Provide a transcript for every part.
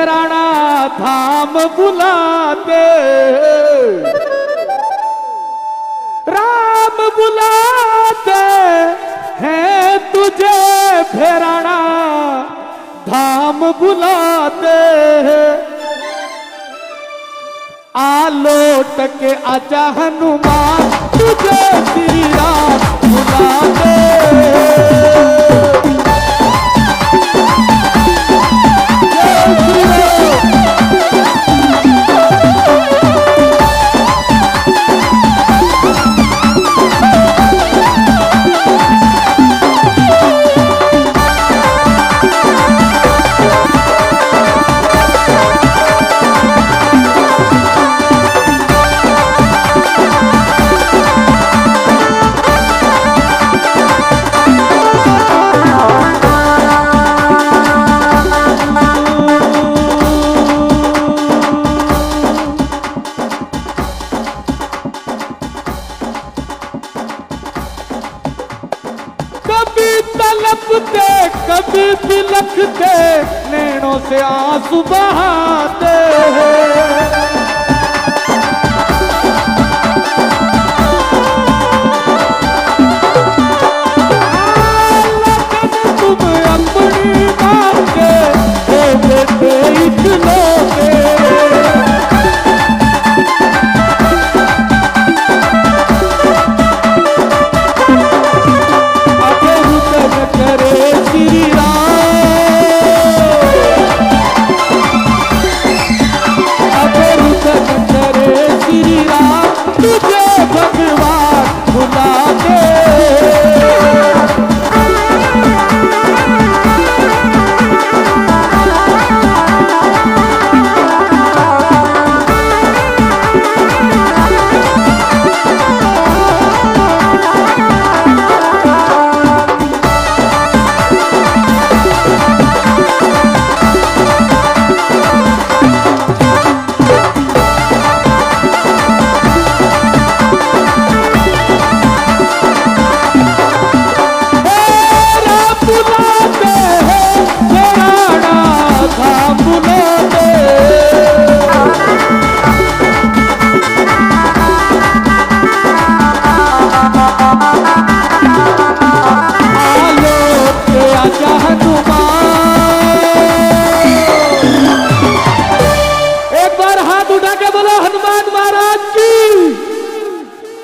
भेराणा धाम बुलाते, राम बुलाते हैं तुझे भेराणा धाम बुलाते हैं। आ लौट के आजा हनुमान तुझे श्री राम बुलाते। कभी बिलखते नैनों से आंसू बहाते हैं। तुम अपनी मांगे दे देते इतलोगे,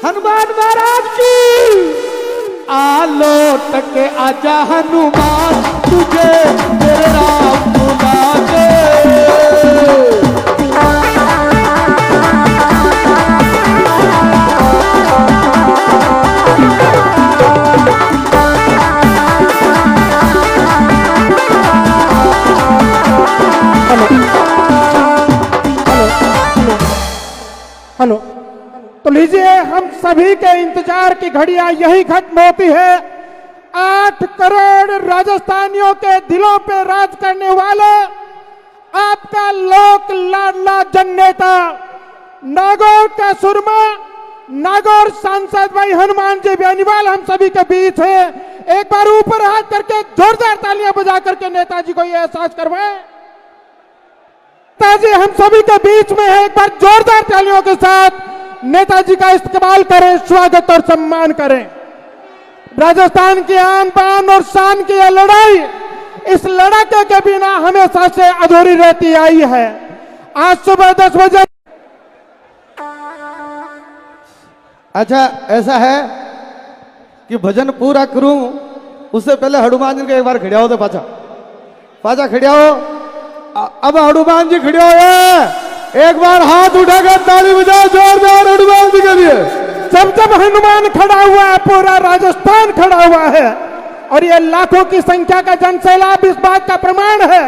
हनुमान महाराज की। आ लौट के आजा हनुमान तुझे तेरे राम बुलाते। हेलो, तो लीजिए, हम सभी के इंतजार की घड़ियां यही खत्म होती है। 8 करोड़ राजस्थानियों के दिलों पे राज करने वाले आपका लोक लाडला जननेता नागौर का सुरमा, नागौर सांसद भाई हनुमान जी बेनीवाल हम सभी के बीच है। एक बार ऊपर हाथ करके जोरदार तालियां बजा करके नेताजी को यह एहसास करवाएं। नेताजी हम सभी के बीच में है, एक बार जोरदार तालियों के साथ नेताजी का इस्तेमाल करें, स्वागत और सम्मान करें। राजस्थान की आन बान और शान की यह लड़ाई इस लड़ाके के बिना हमेशा से अधूरी रहती आई है। आज सुबह 10 बजे। अच्छा, ऐसा है कि भजन पूरा करूं उससे पहले हनुमान जी के एक बार खड़िया हो, तो पाचा पाचा खड़िया हो। अब हनुमान जी खड़िया हो, एक बार हाथ उठाकर ताली बजाओ जोरदार हनुमान जी के लिए। जब हनुमान खड़ा हुआ है, पूरा राजस्थान खड़ा हुआ है, और ये लाखों की संख्या का जनसैलाब इस बात का प्रमाण है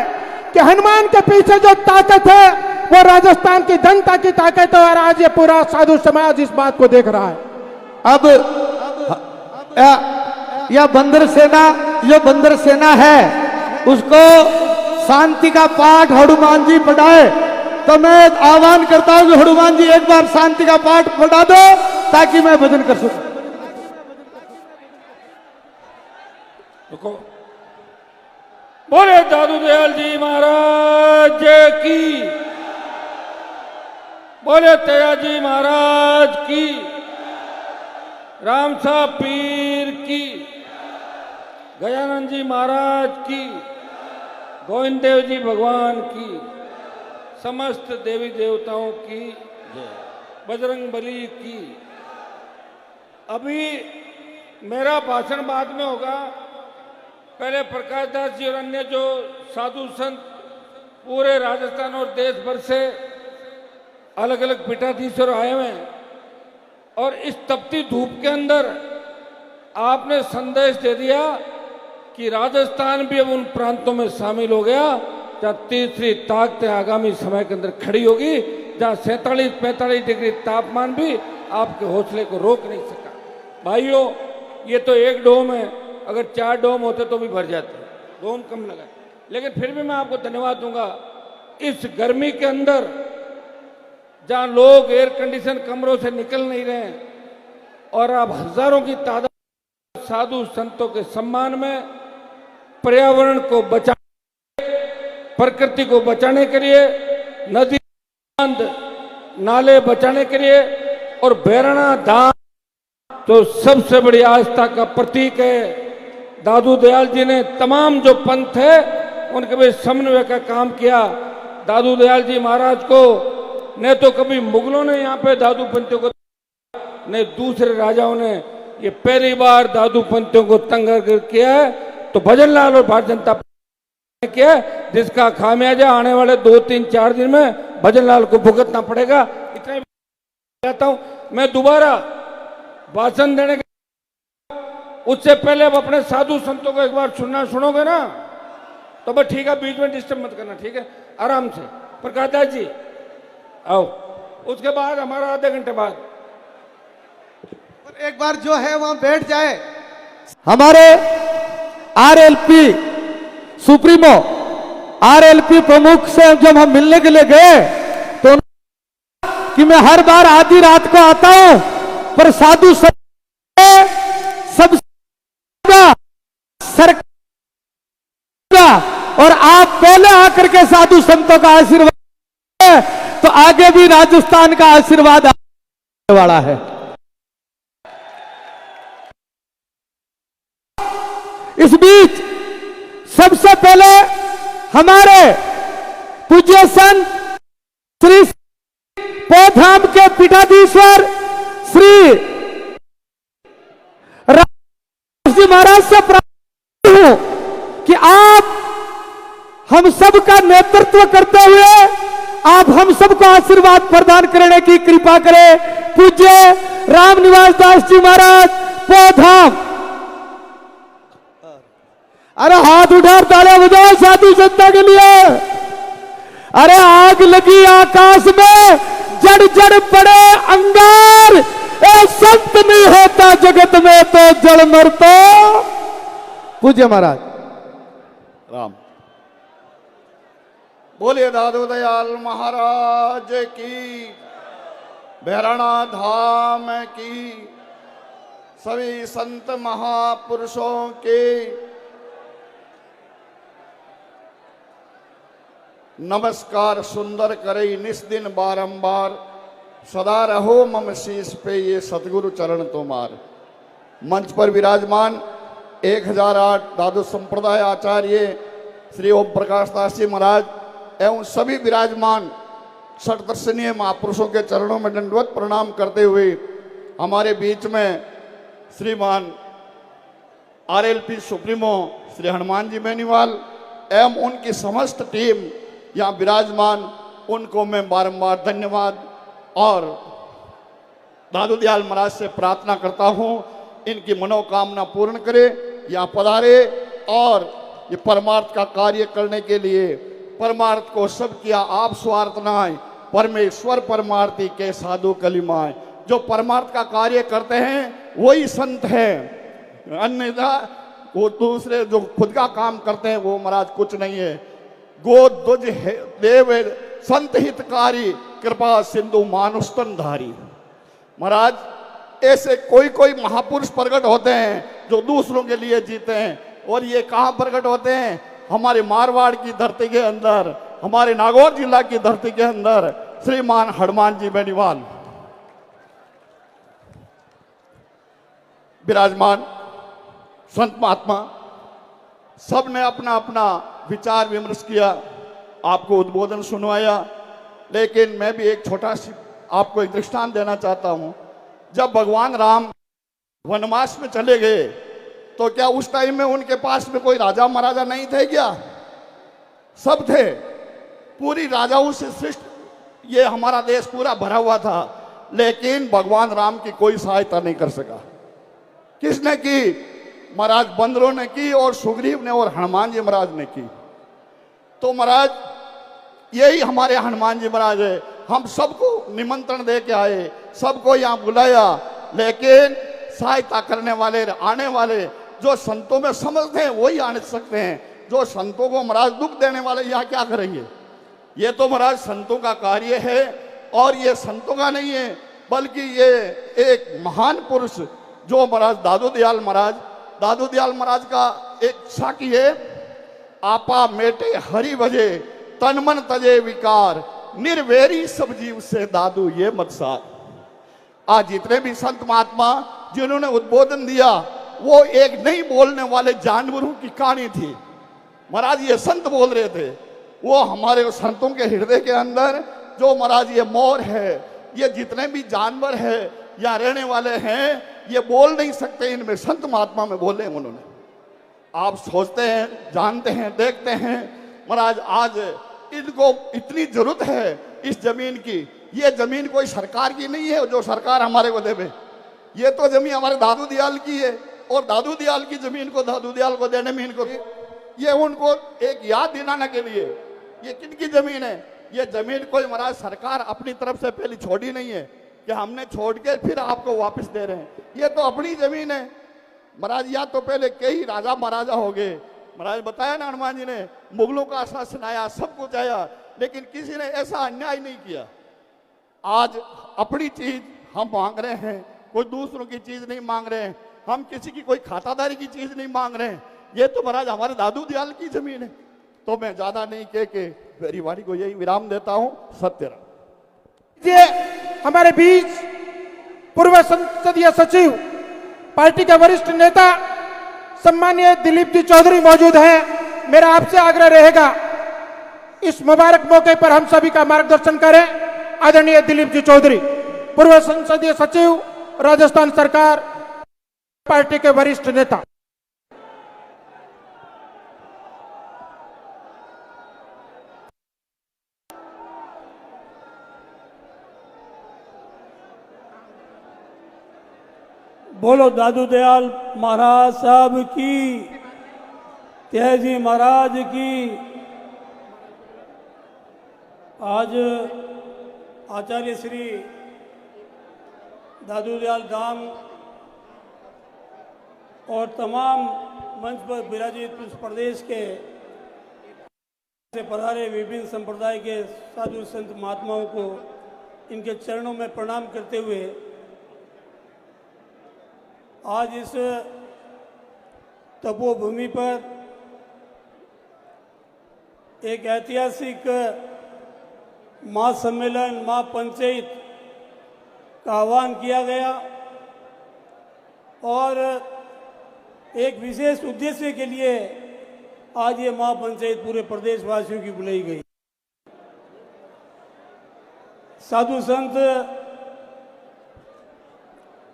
कि हनुमान के पीछे जो ताकत है वो राजस्थान की जनता की ताकत है, और आज ये पूरा साधु समाज इस बात को देख रहा है। अब यह बंदर सेना, जो बंदर सेना है उसको शांति का पाठ हनुमान जी पढ़ाए, तो मैं आह्वान करता हूं कि हनुमान जी एक बार शांति का पाठ पढ़ा दो ताकि मैं भजन कर सकूं। बोले दादू दयाल जी महाराज की, बोले तेजा जी महाराज की, राम साहब पीर की, गजानंद जी महाराज की, गोविंद देव जी भगवान की, समस्त देवी देवताओं की जय, बजरंग बली की। अभी मेरा भाषण बाद में होगा। पहले प्रकाश दास जी और अन्य जो साधु संत पूरे राजस्थान और देश भर से अलग अलग पीठाधीश्वर आए हुए हैं और इस तपती धूप के अंदर आपने संदेश दे दिया कि राजस्थान भी अब उन प्रांतों में शामिल हो गया जहां तीसरी ताकतें आगामी समय के अंदर खड़ी होगी, जहां 47-45 डिग्री तापमान भी आपके हौसले को रोक नहीं सका। भाइयों, ये तो एक डोम है, अगर 4 डोम होते तो भी भर जाते, डोम कम लगा। लेकिन फिर भी मैं आपको धन्यवाद दूंगा। इस गर्मी के अंदर जहां लोग एयर कंडीशन कमरों से निकल नहीं रहे हैं और आप हजारों की तादाद साधु संतों के सम्मान में पर्यावरण को बचाने, प्रकृति को बचाने के लिए, नदी नाले बचाने के लिए और भैरवनाथ धाम तो सबसे बड़ी आस्था का प्रतीक है। दादू दयाल जी ने तमाम जो पंथ है उनके भी समन्वय का काम किया। दादू दयाल जी महाराज को न तो कभी मुगलों ने यहाँ पे दादू पंथियों को, न दूसरे राजाओं ने, ये पहली बार दादू पंथियों को तंग किया है तो भजनलाल और भारतीय जनता पार्टी ने किया, जिसका खामियाजा आने वाले 2-3-4 दिन में भजनलाल को भुगतना पड़ेगा। इतना ही कहता हूं। मैं दोबारा भाषण देने के उससे पहले अब अपने साधु संतों को एक बार सुनोगे ना, तो बस ठीक है, बीच में डिस्टर्ब मत करना, ठीक है, आराम से। प्रकाश दास जी आओ, उसके बाद हमारा आधे घंटे बाद एक बार जो है वहां बैठ जाए। हमारे आरएलपी सुप्रीमो, आरएलपी प्रमुख से जब हम मिलने के लिए गए तो कि मैं हर बार आधी रात को आता हूं, पर साधु सब सरकार और आप पहले आकर के साधु संतों का आशीर्वाद है, तो आगे भी राजस्थान का आशीर्वाद आने वाला है। इस बीच सबसे पहले हमारे पूज्य संत श्री पौधाम के पीठाधीश्वर श्री राम जी महाराज से प्रार्थना हूं कि आप हम सब का नेतृत्व करते हुए आप हम सबको आशीर्वाद प्रदान करने की कृपा करें। पूज्य राम निवास दास जी महाराज पौधाम। अरे हाथ उठा तालियां बजाओ साधु संता के लिए। अरे आग लगी आकाश में, जड़ जड़ पड़े अंगार, ए संत नहीं होता जगत में तो जड़ मरतो। पूज्य महाराज राम। बोलिए दादू दयाल महाराज की, भैरवनाथ धाम की, सभी संत महापुरुषों के नमस्कार सुंदर करई निस्दिन बारंबार, सदा रहो मम शीश पे ये सतगुरु चरण तुम्हार। मंच पर विराजमान 1008 दादू संप्रदाय आचार्य श्री ओम प्रकाश दास जी महाराज एवं सभी विराजमान षटदर्शनीय महापुरुषों के चरणों में दंडवत प्रणाम करते हुए हमारे बीच में श्रीमान आरएलपी सुप्रीमो श्री हनुमान जी बेनीवाल एवं उनकी समस्त टीम यहाँ विराजमान, उनको मैं बारंबार धन्यवाद और दादू दयाल महाराज से प्रार्थना करता हूँ इनकी मनोकामना पूर्ण करे, यहाँ पधारे और ये परमार्थ का कार्य करने के लिए। परमार्थ को सब किया आप स्वार्थ नाय, परमेश्वर परमार्थी के साधु कलिमाए। जो परमार्थ का कार्य करते हैं वही संत है, अन्यथा वो दूसरे जो खुद का काम करते हैं वो महाराज कुछ नहीं है। गो दुज देव संत हितकारी, कृपा सिंधु मानुस्तन धारी। महाराज ऐसे कोई कोई महापुरुष प्रकट होते हैं जो दूसरों के लिए जीते हैं, और ये कहाँ प्रकट होते हैं? हमारे मारवाड़ की धरती के अंदर, हमारे नागौर जिला की धरती के अंदर श्रीमान हनुमान जी बेनीवाल विराजमान। संत महात्मा सब ने अपना अपना विचार विमर्श किया, आपको उद्बोधन सुनवाया, लेकिन मैं भी एक छोटा सी आपको एक दृष्टांत देना चाहता हूं। जब भगवान राम वनवास में चले गए तो क्या उस टाइम में उनके पास में कोई राजा महाराजा नहीं थे क्या? सब थे। पूरी राजाओं से श्रेष्ठ ये हमारा देश पूरा भरा हुआ था, लेकिन भगवान राम की कोई सहायता नहीं कर सका। किसने की? महाराज बंदरों ने की और सुग्रीव ने और हनुमान जी महाराज ने की। तो महाराज यही हमारे हनुमान जी महाराज है। हम सबको निमंत्रण दे के आए, सबको यहाँ बुलाया, लेकिन सहायता करने वाले, आने वाले जो संतों में समझते हैं वही आने सकते हैं। जो संतों को महाराज दुख देने वाले यहाँ क्या करेंगे? ये तो महाराज संतों का कार्य है, और ये संतों का नहीं है, बल्कि ये एक महान पुरुष जो महाराज दादू दयाल महाराज का एक साकी है। आपा मेटे हरि भजे तन मन तजे विकार, निर्वेरी सब जीव से दादू ये मत सार। आज जितने भी संत महात्मा जिन्होंने उद्बोधन दिया वो एक नहीं बोलने वाले जानवरों की कहानी थी। महाराज ये संत बोल रहे थे, वो हमारे संतों के हृदय के अंदर जो महाराज ये मोर है, ये जितने भी जानवर है या रहने वाले हैं, ये बोल नहीं सकते, इनमें संत महात्मा में बोले उन्होंने। आप सोचते हैं, जानते हैं, देखते हैं महाराज आज इनको इतनी जरूरत है इस जमीन की। ये जमीन कोई सरकार की नहीं है जो सरकार हमारे को देवे, ये तो जमीन हमारे दादू दयाल की है, और दादू दयाल की जमीन को दादू दयाल को देने में इनको, ये उनको एक याद दिलाने के लिए, ये किनकी जमीन है? ये जमीन कोई महाराज सरकार अपनी तरफ से पहले छोड़ी नहीं है कि हमने छोड़ के फिर आपको वापस दे रहे हैं। ये तो अपनी जमीन है महाराज। या तो पहले कई राजा महाराजा हो गए, महाराज बताया ना हनुमान जी ने, मुगलों का शासन आया, सब कुछ आया, लेकिन किसी ने ऐसा अन्याय नहीं किया। आज अपनी चीज हम मांग रहे हैं, कोई दूसरों की चीज नहीं मांग रहे हैं, हम किसी की कोई खातादारी की चीज नहीं मांग रहे हैं। ये तो महाराज हमारे दादू दयाल की जमीन है। तो मैं ज्यादा नहीं कह के मेरी वाणी को यही विराम देता हूं। सत्यराम ये हमारे बीच पूर्व संसदीय सचिव, पार्टी के वरिष्ठ नेता सम्मानीय दिलीप जी चौधरी मौजूद हैं। मेरा आपसे आग्रह रहेगा इस मुबारक मौके पर हम सभी का मार्गदर्शन करें। आदरणीय दिलीप जी चौधरी, पूर्व संसदीय सचिव, राजस्थान सरकार, पार्टी के वरिष्ठ नेता। बोलो दादू दयाल महाराज साहब की, तेजी महाराज की। आज आचार्य श्री दादू दयाल धाम और तमाम मंच पर विराजित उस प्रदेश के से पधारे विभिन्न संप्रदाय के साधु संत महात्माओं को इनके चरणों में प्रणाम करते हुए आज इस तपोभूमि पर एक ऐतिहासिक महासम्मेलन, महापंचायत का आह्वान किया गया और एक विशेष उद्देश्य के लिए आज ये महापंचायत पूरे प्रदेशवासियों की बुलाई गई। साधु संत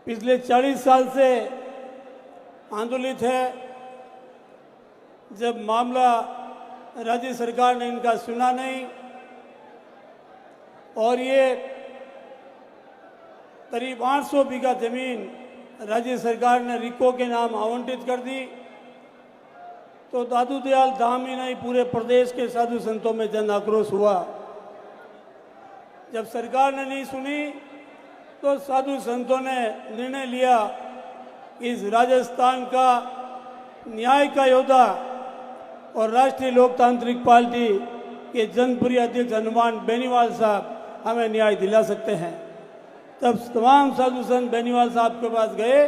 पिछले 40 साल से आंदोलित है। जब मामला राज्य सरकार ने इनका सुना नहीं और ये करीब 800 बीघा जमीन राज्य सरकार ने रिको के नाम आवंटित कर दी, तो दादू दयाल धाम ही नहीं पूरे प्रदेश के साधु संतों में जन आक्रोश हुआ। जब सरकार ने नहीं सुनी तो साधु संतों ने निर्णय लिया इस राजस्थान का न्याय का योद्धा और राष्ट्रीय लोकतांत्रिक पार्टी के जनप्रिय अध्यक्ष हनुमान बेनीवाल साहब हमें न्याय दिला सकते हैं। तब तमाम साधु संत बेनीवाल साहब के पास गए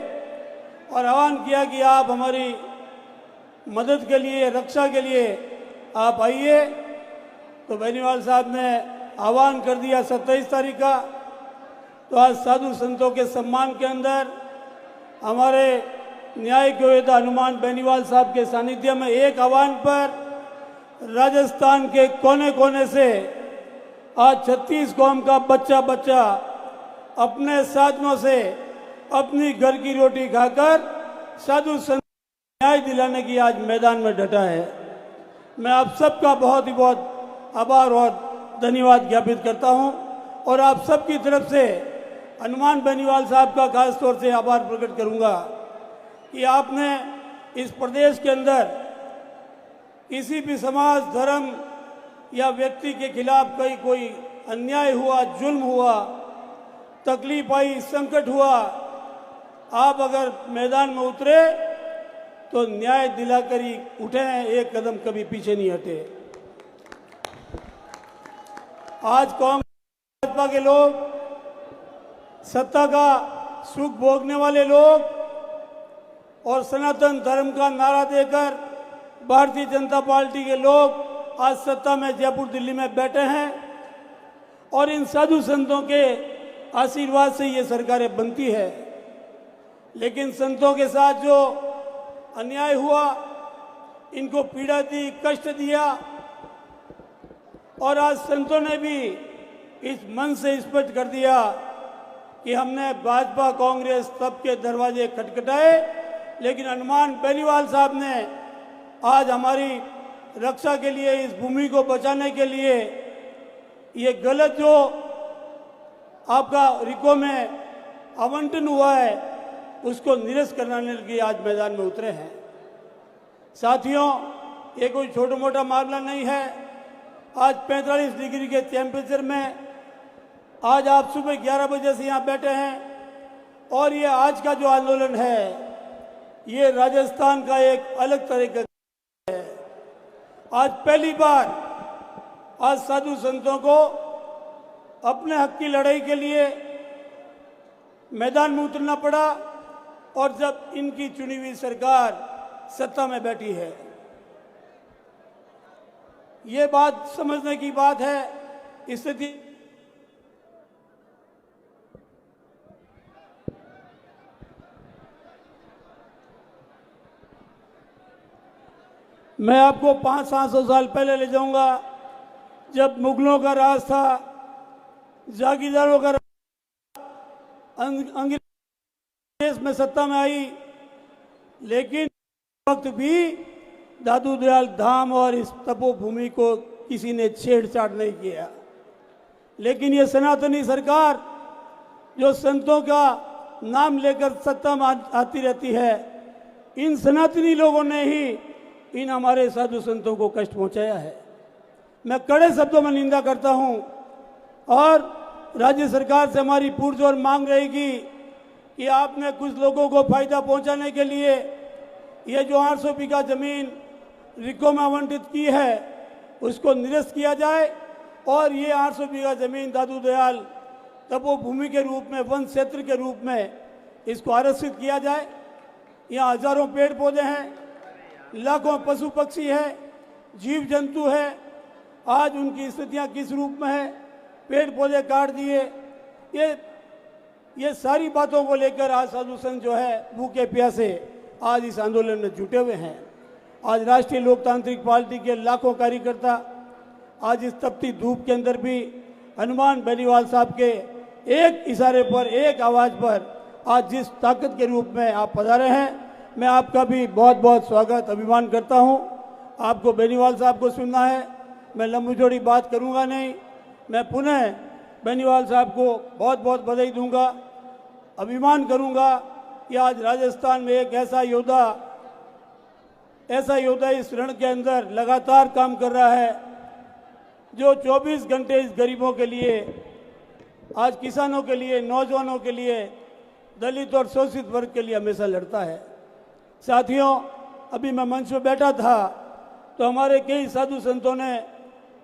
और आह्वान किया कि आप हमारी मदद के लिए, रक्षा के लिए आप आइए। तो बेनीवाल साहब ने आह्वान कर दिया 27 तारीख का। तो आज साधु संतों के सम्मान के अंदर हमारे न्यायिक योद्धा हनुमान बेनीवाल साहब के सानिध्य में एक आह्वान पर राजस्थान के कोने कोने से आज 36 कौम का बच्चा बच्चा अपने साधनों से अपनी घर की रोटी खाकर साधु संत न्याय दिलाने की आज मैदान में डटा है। मैं आप सबका बहुत ही बहुत आभार और धन्यवाद ज्ञापित करता हूं और आप सबकी तरफ से हनुमान बेनीवाल साहब का खास तौर से आभार प्रकट करूंगा कि आपने इस प्रदेश के अंदर किसी भी समाज, धर्म या व्यक्ति के खिलाफ कोई अन्याय हुआ, जुल्म हुआ, तकलीफ आई, संकट हुआ, आप अगर मैदान में उतरे तो न्याय दिलाकर ही उठे हैं, एक कदम कभी पीछे नहीं हटे। आज कांग्रेस भाजपा के लोग, सत्ता का सुख भोगने वाले लोग और सनातन धर्म का नारा देकर भारतीय जनता पार्टी के लोग आज सत्ता में जयपुर, दिल्ली में बैठे हैं और इन साधु संतों के आशीर्वाद से ये सरकारें बनती है। लेकिन संतों के साथ जो अन्याय हुआ, इनको पीड़ा दी, कष्ट दिया और आज संतों ने भी इस मन से स्पष्ट कर दिया कि हमने भाजपा, कांग्रेस सबके दरवाजे खटखटाए, लेकिन हनुमान बेनीवाल साहब ने आज हमारी रक्षा के लिए, इस भूमि को बचाने के लिए ये गलत जो आपका रिको में आवंटन हुआ है उसको निरस्त कराने के लिए आज मैदान में उतरे हैं। साथियों, ये कोई छोटा मोटा मामला नहीं है। आज 45 डिग्री के टेम्परेचर में आज आप सुबह 11 बजे से यहाँ बैठे हैं और ये आज का जो आंदोलन है ये राजस्थान का एक अलग तरीके का है। आज पहली बार आज साधु संतों को अपने हक की लड़ाई के लिए मैदान में उतरना पड़ा और जब इनकी चुनी हुई सरकार सत्ता में बैठी है, ये बात समझने की बात है। स्थिति मैं आपको 500-700 साल पहले ले जाऊंगा, जब मुगलों का राज था, जागीरदारों का अंग्रेज देश में सत्ता में आई, लेकिन वक्त भी दादू दयाल धाम और इस तपोभूमि को किसी ने छेड़छाड़ नहीं किया। लेकिन ये सनातनी सरकार जो संतों का नाम लेकर सत्ता में आती रहती है, इन सनातनी लोगों ने ही इन हमारे साधु संतों को कष्ट पहुंचाया है। मैं कड़े शब्दों में निंदा करता हूं और राज्य सरकार से हमारी पुरजोर मांग रहेगी कि आपने कुछ लोगों को फायदा पहुंचाने के लिए ये जो 800 बीघा जमीन रिको में आवंटित की है उसको निरस्त किया जाए और ये 800 बीघा जमीन दादू दयाल तपोभूमि के रूप में, वन क्षेत्र के रूप में इसको आरक्षित किया जाए। यहाँ हजारों पेड़ पौधे हैं, लाखों पशु पक्षी है, जीव जंतु है। आज उनकी स्थितियाँ किस रूप में है, पेड़ पौधे काट दिए, ये सारी बातों को लेकर आज साधु संत जो है भूखे प्यासे आज इस आंदोलन में जुटे हुए हैं। आज राष्ट्रीय लोकतांत्रिक पार्टी के लाखों कार्यकर्ता आज इस तपती धूप के अंदर भी हनुमान बेनीवाल साहब के एक इशारे पर, एक आवाज पर आज जिस ताकत के रूप में आप पधारे हैं, मैं आपका भी बहुत बहुत स्वागत, अभिमान करता हूं। आपको बेनीवाल साहब को सुनना है, मैं लंबी चौड़ी बात करूंगा नहीं। मैं पुनः बेनीवाल साहब को बहुत बहुत बधाई दूंगा, अभिमान करूंगा कि आज राजस्थान में एक ऐसा योद्धा इस रण के अंदर लगातार काम कर रहा है जो 24 घंटे इस गरीबों के लिए, आज किसानों के लिए, नौजवानों के लिए, दलित और शोषित वर्ग के लिए हमेशा लड़ता है। साथियों, अभी मैं मंच में बैठा था तो हमारे कई साधु संतों ने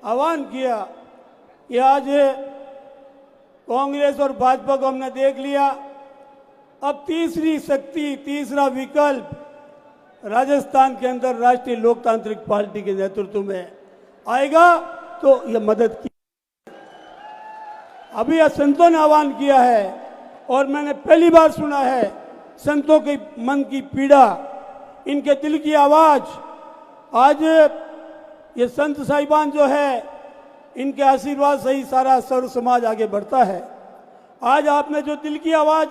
आह्वान किया कि आज कांग्रेस और भाजपा को हमने देख लिया, अब तीसरी शक्ति, तीसरा विकल्प राजस्थान के अंदर राष्ट्रीय लोकतांत्रिक पार्टी के नेतृत्व में आएगा तो ये मदद की। अभी यह संतों ने आह्वान किया है और मैंने पहली बार सुना है संतों के मन की पीड़ा, इनके दिल की आवाज। आज ये संत साहिबान जो है, इनके आशीर्वाद से ही सारा सर्व समाज आगे बढ़ता है। आज आपने जो दिल की आवाज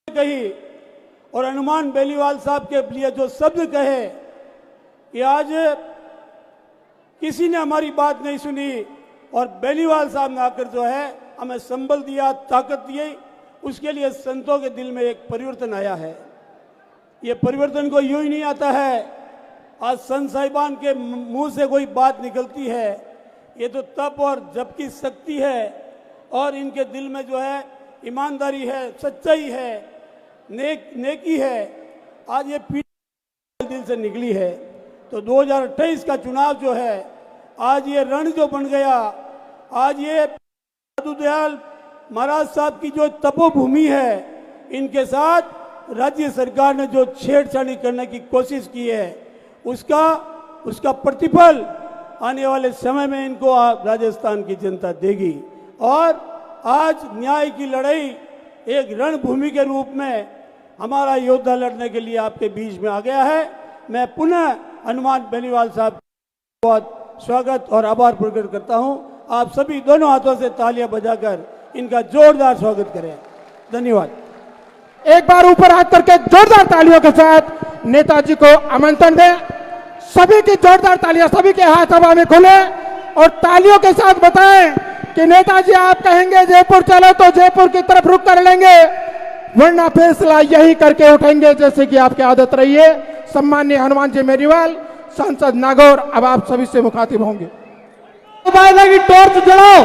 कही और हनुमान बेनीवाल साहब के लिए जो शब्द कहे कि आज किसी ने हमारी बात नहीं सुनी और बेनीवाल साहब ने आकर जो है हमें संबल दिया, ताकत दी, उसके लिए संतों के दिल में एक परिवर्तन आया है। ये परिवर्तन को यूं ही नहीं आता है, आज संत साहिबान के मुंह से कोई बात निकलती है, ये तो तप और जप की शक्ति है और इनके दिल में जो है ईमानदारी है, सच्चाई है, नेकी है। आज ये पीढ़ी दिल से निकली है। तो 2028 का चुनाव जो है, आज ये रण जो बन गया, आज ये साधु दयाल महाराज साहब की जो तपोभूमि है, इनके साथ राज्य सरकार ने जो छेड़छाड़ी करने की कोशिश की है, उसका प्रतिफल आने वाले समय में इनको राजस्थान की जनता देगी। और आज न्याय की लड़ाई एक रणभूमि के रूप में हमारा योद्धा लड़ने के लिए आपके बीच में आ गया है। मैं पुनः हनुमान बेनीवाल साहब का बहुत स्वागत और आभार प्रकट करता हूं। आप सभी दोनों हाथों से तालियां बजाकर इनका जोरदार स्वागत करें। धन्यवाद। एक बार ऊपर हाथ करके जोरदार तालियों के साथ नेताजी को आमंत्रण दें। सभी की जोरदार तालियां, सभी के हाथ हवा में खुले और तालियों के साथ बताएं कि नेताजी आप कहेंगे जयपुर चलो तो जयपुर की तरफ रुख कर लेंगे, वरना फैसला यही करके उठेंगे जैसे कि आपकी आदत रही है। सम्माननीय हनुमान जी बेनीवाल, सांसद नागौर, अब आप सभी से मुखातिब होंगे। मोबाइल की टॉर्च जलाओ,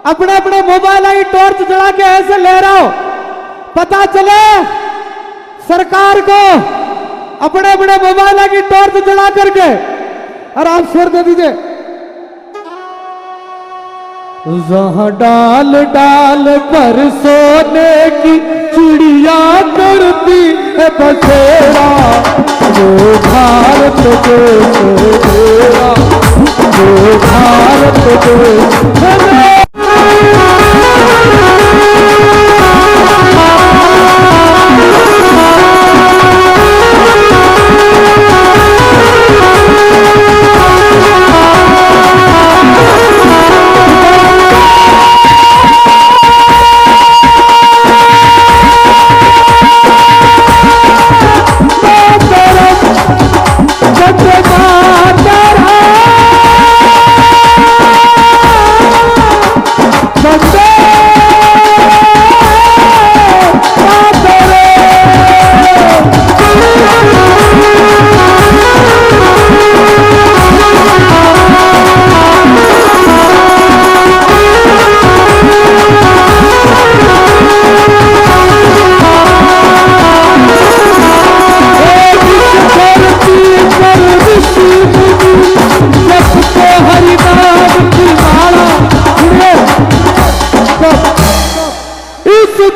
अपने अपने मोबाइल की टॉर्च जला के ऐसे लहराओ, पता चले सरकार को। अपने अपने मोबाइल की टॉर्च जला करके आराम शेर दे दीजिए। जहां डाल डाल पर सोने की चिड़िया करती है बसेरा, वो भारत देश है तेरा, वो भारत देश है मेरा।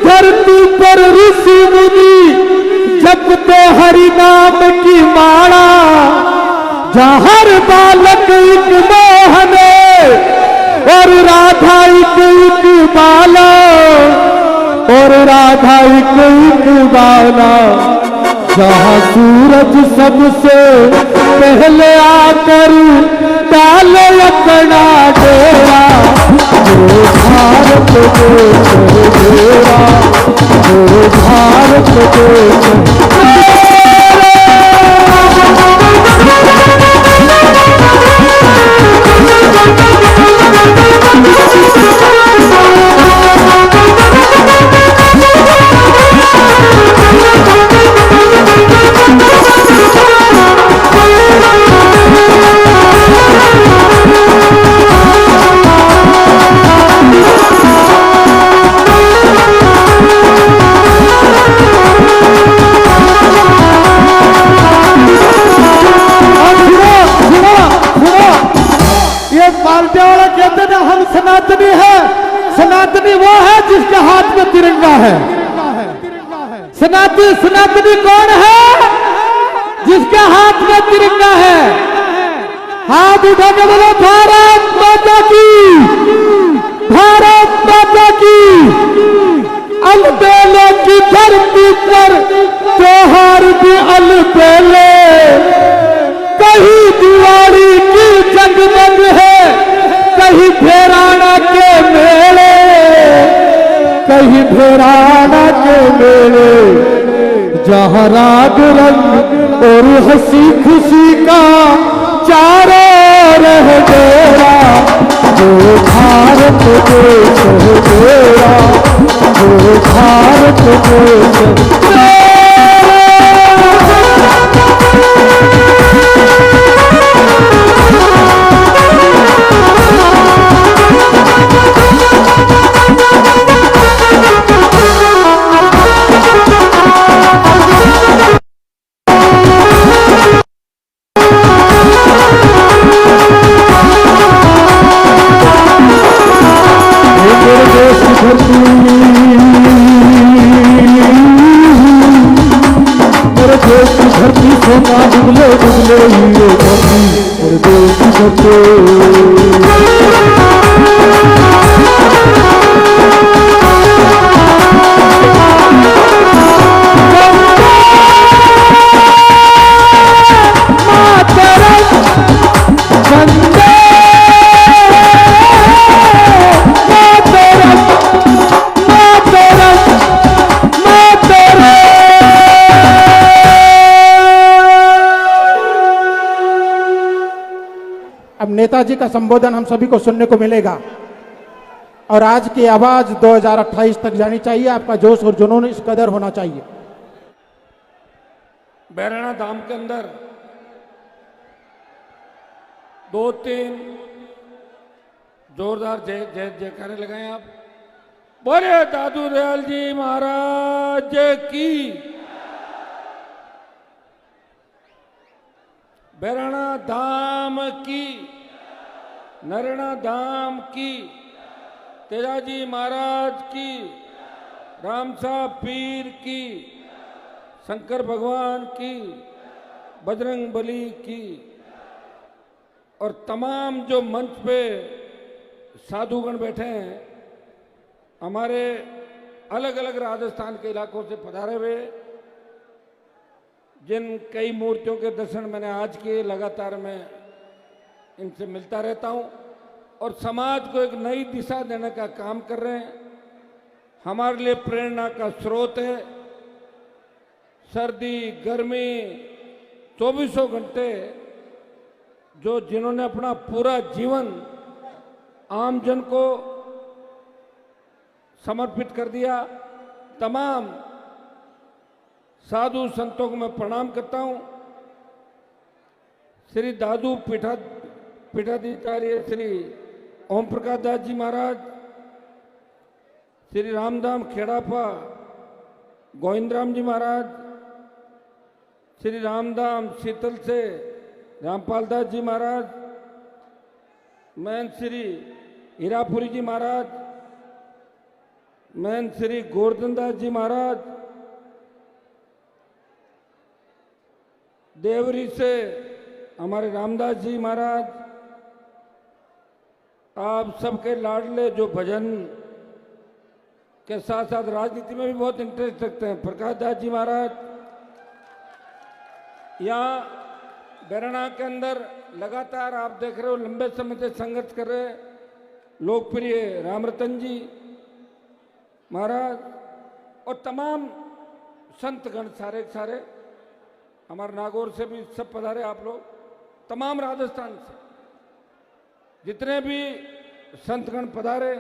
धरती पर ऋषि मुनि जपते हरि नाम की माला, जहाँ हर बालक एक मोहन और राधा एक बाला, और राधा एक बाला, जहाँ सूरज सबसे पहले आकर डाले अपना डेरा, वो भारत देश है तेरा, वो भारत देश है। सनातनी है, सनातनी वो है जिसके हाथ में तिरंगा है। सनातनी कौन है? जिसके हाथ में तिरंगा है। हाथ उठा के बोलो भारत माता की, भारत माता की। अलबेले की धरती पर त्योहार भी अलबेले, कहीं दिवाली की जगमग है, कहीं भेराना के मेले, कहीं भेराना के मेले। जहाँ राग रंग और हंसी खुशी का चारों रह गया, वो भारत देश है मेरा, वो भारत देश मेरा। मेरे देश की धरती सोना डुबले डुबले हीरे धरती, मेरे देश की धरती। अब नेताजी का संबोधन हम सभी को सुनने को मिलेगा और आज की आवाज 2028 तक जानी चाहिए। आपका जोश और जुनून इस कदर होना चाहिए। बैराना धाम के अंदर 2-3 जोरदार जय जय जयकारे लगाएं आप। बोले दादू दयाल जी महाराज की। बैराना धाम की, नरेना धाम की, तेजाजी महाराज की, राम साहब पीर की, शंकर भगवान की, बजरंग बली की, और तमाम जो मंच पे साधुगण बैठे हैं, हमारे अलग अलग राजस्थान के इलाकों से पधारे हुए, जिन कई मूर्तियों के दर्शन मैंने आज किए, लगातार मैं इनसे मिलता रहता हूं और समाज को एक नई दिशा देने का काम कर रहे हैं। हमारे लिए प्रेरणा का स्रोत है। सर्दी गर्मी 24 घंटे जो जिन्होंने अपना पूरा जीवन आमजन को समर्पित कर दिया, तमाम साधु संतों को मैं प्रणाम करता हूं। श्री दादू पीठाधिकार्य श्री ओम प्रकाश दास जी महाराज, श्री रामधाम खेड़ापा गोविंदराम जी महाराज, श्री रामधाम शीतल से रामपाल दास जी महाराज, महंत श्री हीरापुरी जी महाराज, महंत श्री गोवर्धन दास जी महाराज, देवरी से हमारे रामदास जी महाराज, आप सबके लाडले जो भजन के साथ साथ राजनीति में भी बहुत इंटरेस्ट रखते हैं, प्रकाश दास जी महाराज। यहाँ बैराना के अंदर लगातार आप देख रहे हो लंबे समय से संघर्ष कर रहे लोकप्रिय रामरतन जी महाराज और तमाम संतगण सारे के सारे, हमारे नागौर से भी सब पधारे आप लोग, तमाम राजस्थान से जितने भी संतगण पधारे,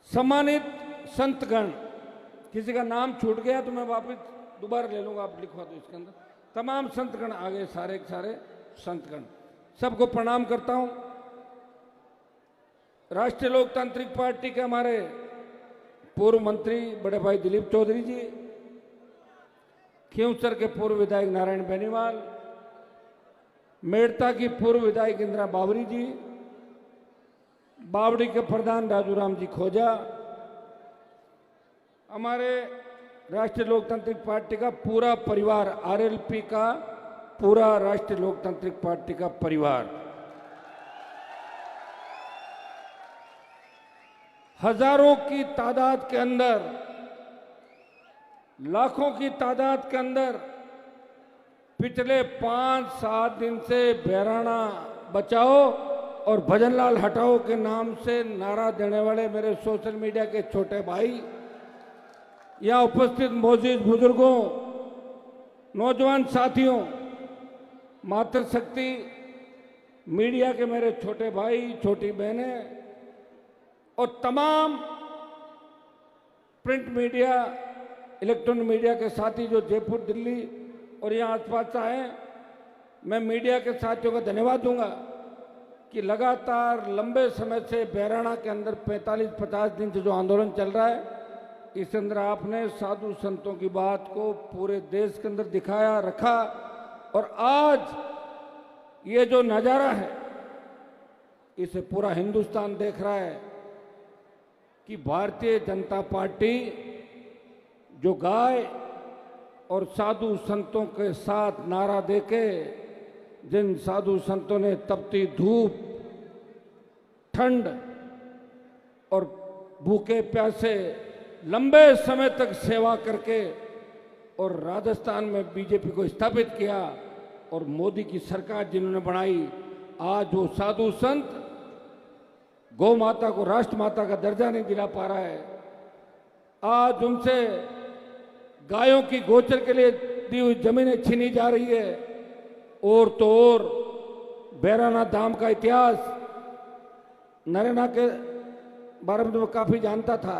सम्मानित संतगण, किसी का नाम छूट गया तो मैं वापस दोबारा ले लूंगा, आप लिखवा दो इसके अंदर। तमाम संतगण आ गए, सारे के सारे संतगण, सबको प्रणाम करता हूं। राष्ट्रीय लोकतांत्रिक पार्टी के हमारे पूर्व मंत्री बड़े भाई दिलीप चौधरी जी, खींवसर के पूर्व विधायक नारायण बेनीवाल, मेड़ता की पूर्व विधायक इंदिरा बावरी जी, बावड़ी के प्रधान राजूराम जी खोजा, हमारे राष्ट्रीय लोकतांत्रिक पार्टी का पूरा परिवार, आरएलपी का पूरा राष्ट्रीय लोकतांत्रिक पार्टी का परिवार, हजारों की तादाद के अंदर, लाखों की तादाद के अंदर पिछले 5-7 दिन से बहराना बचाओ और भजनलाल हटाओ के नाम से नारा देने वाले मेरे सोशल मीडिया के छोटे भाई, यहाँ उपस्थित मौजूद बुजुर्गों, नौजवान साथियों, मातृशक्ति मीडिया के मेरे छोटे भाई, छोटी बहनें और तमाम प्रिंट मीडिया, इलेक्ट्रॉनिक मीडिया के साथी जो जयपुर, दिल्ली और यहाँ आसपास से हैं, मैं मीडिया के साथियों का धन्यवाद दूंगा कि लगातार लंबे समय से बहराना के अंदर 45-50 दिन से जो आंदोलन चल रहा है, इस अंदर आपने साधु संतों की बात को पूरे देश के अंदर दिखाया, रखा। और आज ये जो नज़ारा है इसे पूरा हिंदुस्तान देख रहा है कि भारतीय जनता पार्टी जो गाय और साधु संतों के साथ नारा देके, जिन साधु संतों ने तपती धूप, ठंड और भूखे प्यासे लंबे समय तक सेवा करके और राजस्थान में बीजेपी को स्थापित किया और मोदी की सरकार जिन्होंने बनाई, आज वो साधु संत गौ माता को राष्ट्र माता का दर्जा नहीं दिला पा रहा है। आज उनसे गायों की गोचर के लिए दी हुई जमीनें छीनी जा रही है। और तो और बहराना धाम का इतिहास नरेना के बारे में तो मैं काफ़ी जानता था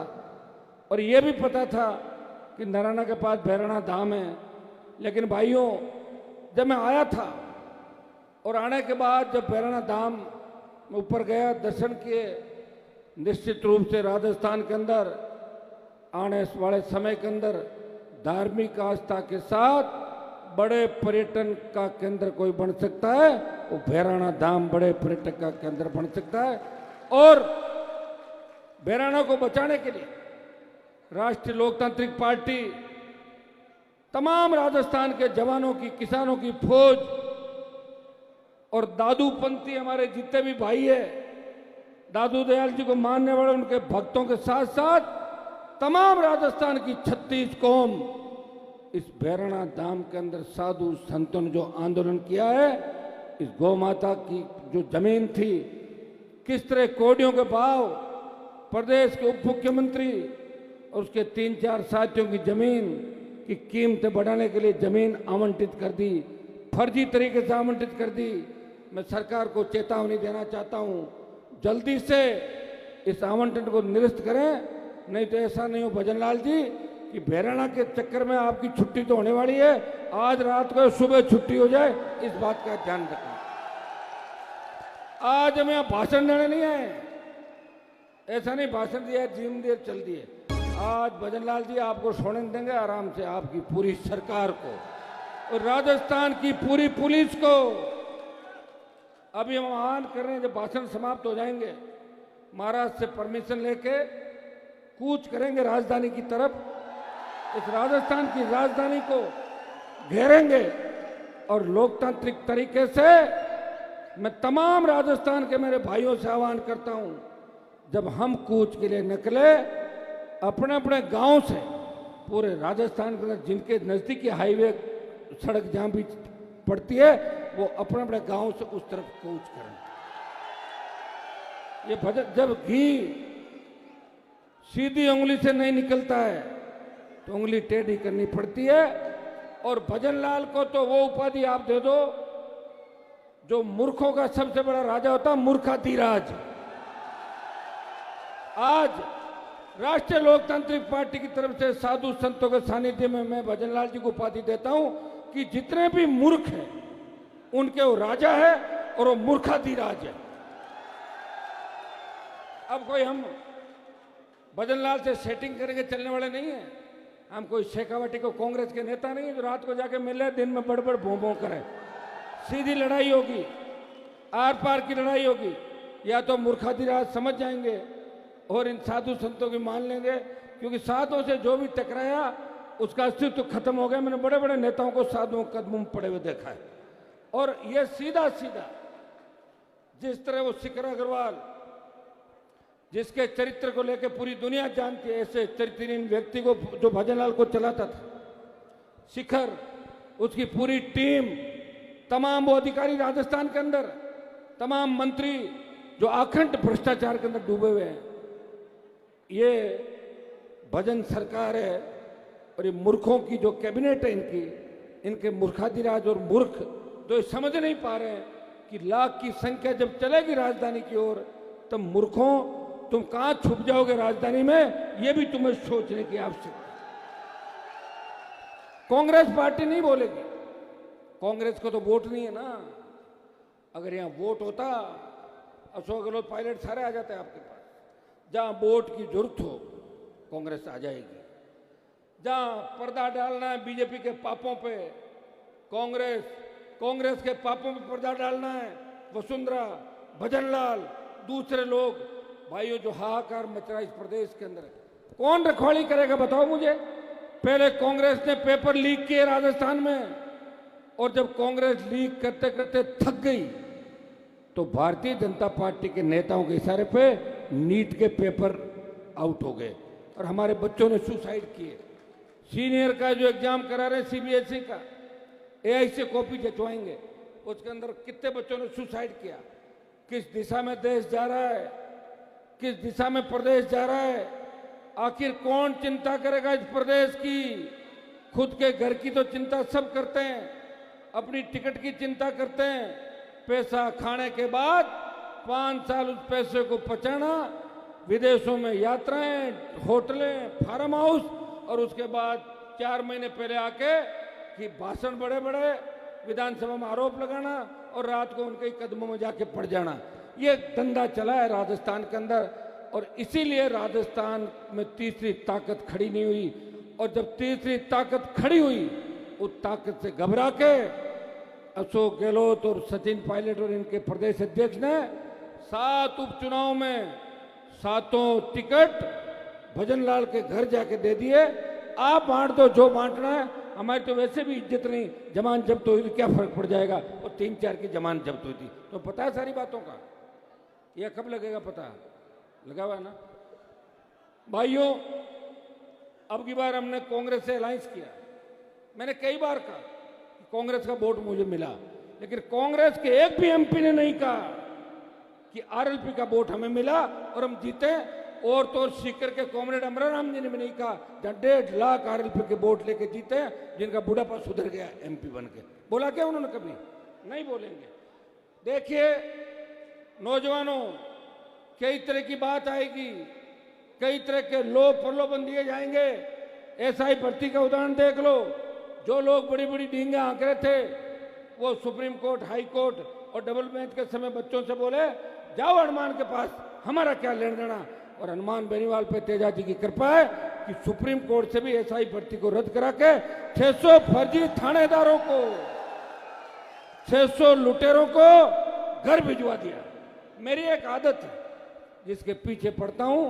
और ये भी पता था कि नरेना के पास बहराना धाम है। लेकिन भाइयों, जब मैं आया था और आने के बाद जब बहराना धाम में ऊपर गया, दर्शन किए, निश्चित रूप से राजस्थान के अंदर आने वाले समय के अंदर धार्मिक आस्था के साथ बड़े पर्यटन का केंद्र कोई बन सकता है, वो बहराना धाम बड़े पर्यटन का केंद्र बन सकता है। और बहराना को बचाने के लिए राष्ट्रीय लोकतांत्रिक पार्टी तमाम राजस्थान के जवानों की, किसानों की फौज और दादूपंथी हमारे जितने भी भाई है, दादू दयाल जी को मानने वाले उनके भक्तों के साथ साथ तमाम राजस्थान की 36 कौम इस बहराना धाम के अंदर साधु संतों ने जो आंदोलन किया है, इस गौ माता की जो जमीन थी, किस तरह कोडियों के भाव, प्रदेश के उप मुख्यमंत्री और उसके 3-4 साथियों की जमीन की कीमतें बढ़ाने के लिए जमीन आवंटित कर दी, फर्जी तरीके से आवंटित कर दी। मैं सरकार को चेतावनी देना चाहता हूं, जल्दी से इस आवंटन को निरस्त करें, नहीं तो ऐसा नहीं हो भजनलाल जी कि बहराना के चक्कर में आपकी छुट्टी तो होने वाली है, आज रात को सुबह छुट्टी हो जाए, इस बात का ध्यान रखें। आज हम यहाँ भाषण देने नहीं आए, ऐसा नहीं भाषण दिया, जिम दिए, चल दिए। आज भजनलाल जी आपको सोने देंगे आराम से, आपकी पूरी सरकार को और राजस्थान की पूरी पुलिस को। अभी हम आह्वान कर रहे हैं, जब भाषण समाप्त हो जाएंगे, महाराज से परमिशन लेके कूच करेंगे राजधानी की तरफ, इस राजस्थान की राजधानी को घेरेंगे और लोकतांत्रिक तरीके से मैं तमाम राजस्थान के मेरे भाइयों से आह्वान करता हूं, जब हम कूच के लिए निकले, अपने अपने गांव से पूरे राजस्थान के अंदर जिनके नजदीकी हाईवे सड़क जहां भी पड़ती है, वो अपने अपने गांव से उस तरफ कूच करें। ये भजन, जब घी सीधी उंगली से नहीं निकलता है तो उंगली टेढ़ी करनी पड़ती है। और भजनलाल को तो वो उपाधि आप दे दो जो मूर्खों का सबसे बड़ा राजा होता, मूर्खाधिराज। आज राष्ट्रीय लोकतांत्रिक पार्टी की तरफ से साधु संतों के सानिध्य में मैं भजनलाल जी को उपाधि देता हूं कि जितने भी मूर्ख हैं उनके वो राजा है और वो मूर्खाधिराज है। अब कोई हम भजनलाल से सेटिंग करके चलने वाले नहीं है, हम कोई शेखावटी को कांग्रेस के नेता नहीं है जो रात को जाके मिले, दिन में बड़ भों भों करे। सीधी लड़ाई होगी, आर पार की लड़ाई होगी, या तो मूर्खाधिराज समझ जाएंगे और इन साधु संतों की मान लेंगे, क्योंकि साधुओं से जो भी टकराया उसका अस्तित्व खत्म हो गया। मैंने बड़े बड़े नेताओं को साधुओं के कदमों में पड़े हुए देखा है। और ये सीधा सीधा जिस तरह वो शिखर अग्रवाल, जिसके चरित्र को लेकर पूरी दुनिया जानती है, ऐसे चरित्रहीन व्यक्ति को जो भजनलाल को चलाता था, शिखर, उसकी पूरी टीम, तमाम वो अधिकारी राजस्थान के अंदर, तमाम मंत्री जो अखंड भ्रष्टाचार के अंदर डूबे हुए हैं, ये भजन सरकार है। और ये मूर्खों की जो कैबिनेट है इनके मूर्खाधिराज और मूर्ख जो समझ नहीं पा रहे हैं कि लाख की संख्या जब चलेगी राजधानी की ओर, तब मूर्खों तुम कहां छुप जाओगे राजधानी में, ये भी तुम्हें सोचने की आवश्यकता है। कांग्रेस पार्टी नहीं बोलेगी, कांग्रेस को तो वोट नहीं है ना। अगर यहां वोट होता, अशोक गहलोत पायलट सारे आ जाते आपके पास। जहां वोट की जरूरत हो कांग्रेस आ जाएगी। जहां पर्दा डालना है बीजेपी के पापों पे, कांग्रेस के पापों पे पर्दा डालना है, वसुंधरा, भजनलाल, दूसरे लोग, भाइयों जो हाहाकार मच रहा है इस प्रदेश के अंदर, कौन रखवाली करेगा बताओ मुझे। पहले कांग्रेस ने पेपर लीक किए राजस्थान में, और जब कांग्रेस लीक करते करते थक गई तो भारतीय जनता पार्टी के नेताओं के इशारे पे नीट के पेपर आउट हो गए और हमारे बच्चों ने सुसाइड किए। सीनियर का जो एग्जाम करा रहे सीबीएसई का, एआई से कॉपी जचवाएंगे, उसके अंदर कितने बच्चों ने सुसाइड किया। किस दिशा में देश जा रहा है, किस दिशा में प्रदेश जा रहा है, आखिर कौन चिंता करेगा इस प्रदेश की। खुद के घर की तो चिंता सब करते हैं, अपनी टिकट की चिंता करते हैं, पैसा खाने के बाद 5 साल उस पैसे को पचाना, विदेशों में यात्राएं, होटलें, फार्म हाउस, और उसके बाद 4 महीने पहले आके कि भाषण बड़े बड़े, विधानसभा में आरोप लगाना और रात को उनके कदमों में जाके पड़ जाना। ये धंधा चला है राजस्थान के अंदर, और इसीलिए राजस्थान में तीसरी ताकत खड़ी नहीं हुई। और जब तीसरी ताकत खड़ी हुई, उस ताकत से घबरा के अशोक गहलोत और सचिन पायलट और इनके प्रदेश अध्यक्ष ने 7 उपचुनाव में 7 टिकट भजनलाल के घर जाके दे दिए। आप बांट दो जो बांटना है, हमारी तो वैसे भी इज्जत नहीं, जमानत जब्त हुई तो क्या फर्क पड़ जाएगा। और 3-4 की जमानत जब्त हुई थी, तो पता है सारी बातों का। यह कब लगेगा पता लगा हुआ है ना भाइयों। अब की बार हमने कांग्रेस से अलायंस किया। मैंने कई बार कहा कि कांग्रेस का वोट मुझे मिला, लेकिन कांग्रेस के एक भी एमपी ने नहीं कहा कि आरएलपी का वोट हमें मिला और हम जीते। और तो सीकर के कॉमरेड अमराराम जी ने भी नहीं कहा, जहां 1.5 लाख आरएलपी के वोट लेके जीते, जिनका बुढ़ापा सुधर गया एमपी बन के। बोला क्या उन्होंने? कभी नहीं बोलेंगे। देखिए नौजवानों, कई तरह की बात आएगी, कई तरह के लोभ प्रलोभन दिए जाएंगे। एसआई भर्ती का उदाहरण देख लो। जो लोग बड़ी बड़ी डींगे आंक रहे थे, वो सुप्रीम कोर्ट, हाई कोर्ट और डबल बेंच के समय बच्चों से बोले जाओ हनुमान के पास, हमारा क्या लेना देना। और हनुमान बेनीवाल पे तेजा जी की कृपा है कि सुप्रीम कोर्ट से भी एसआई भर्ती को रद्द करा के 600 फर्जी थानेदारों को, 600 लुटेरों को घर भिजवा दिया। मेरी एक आदत है, जिसके पीछे पड़ता हूं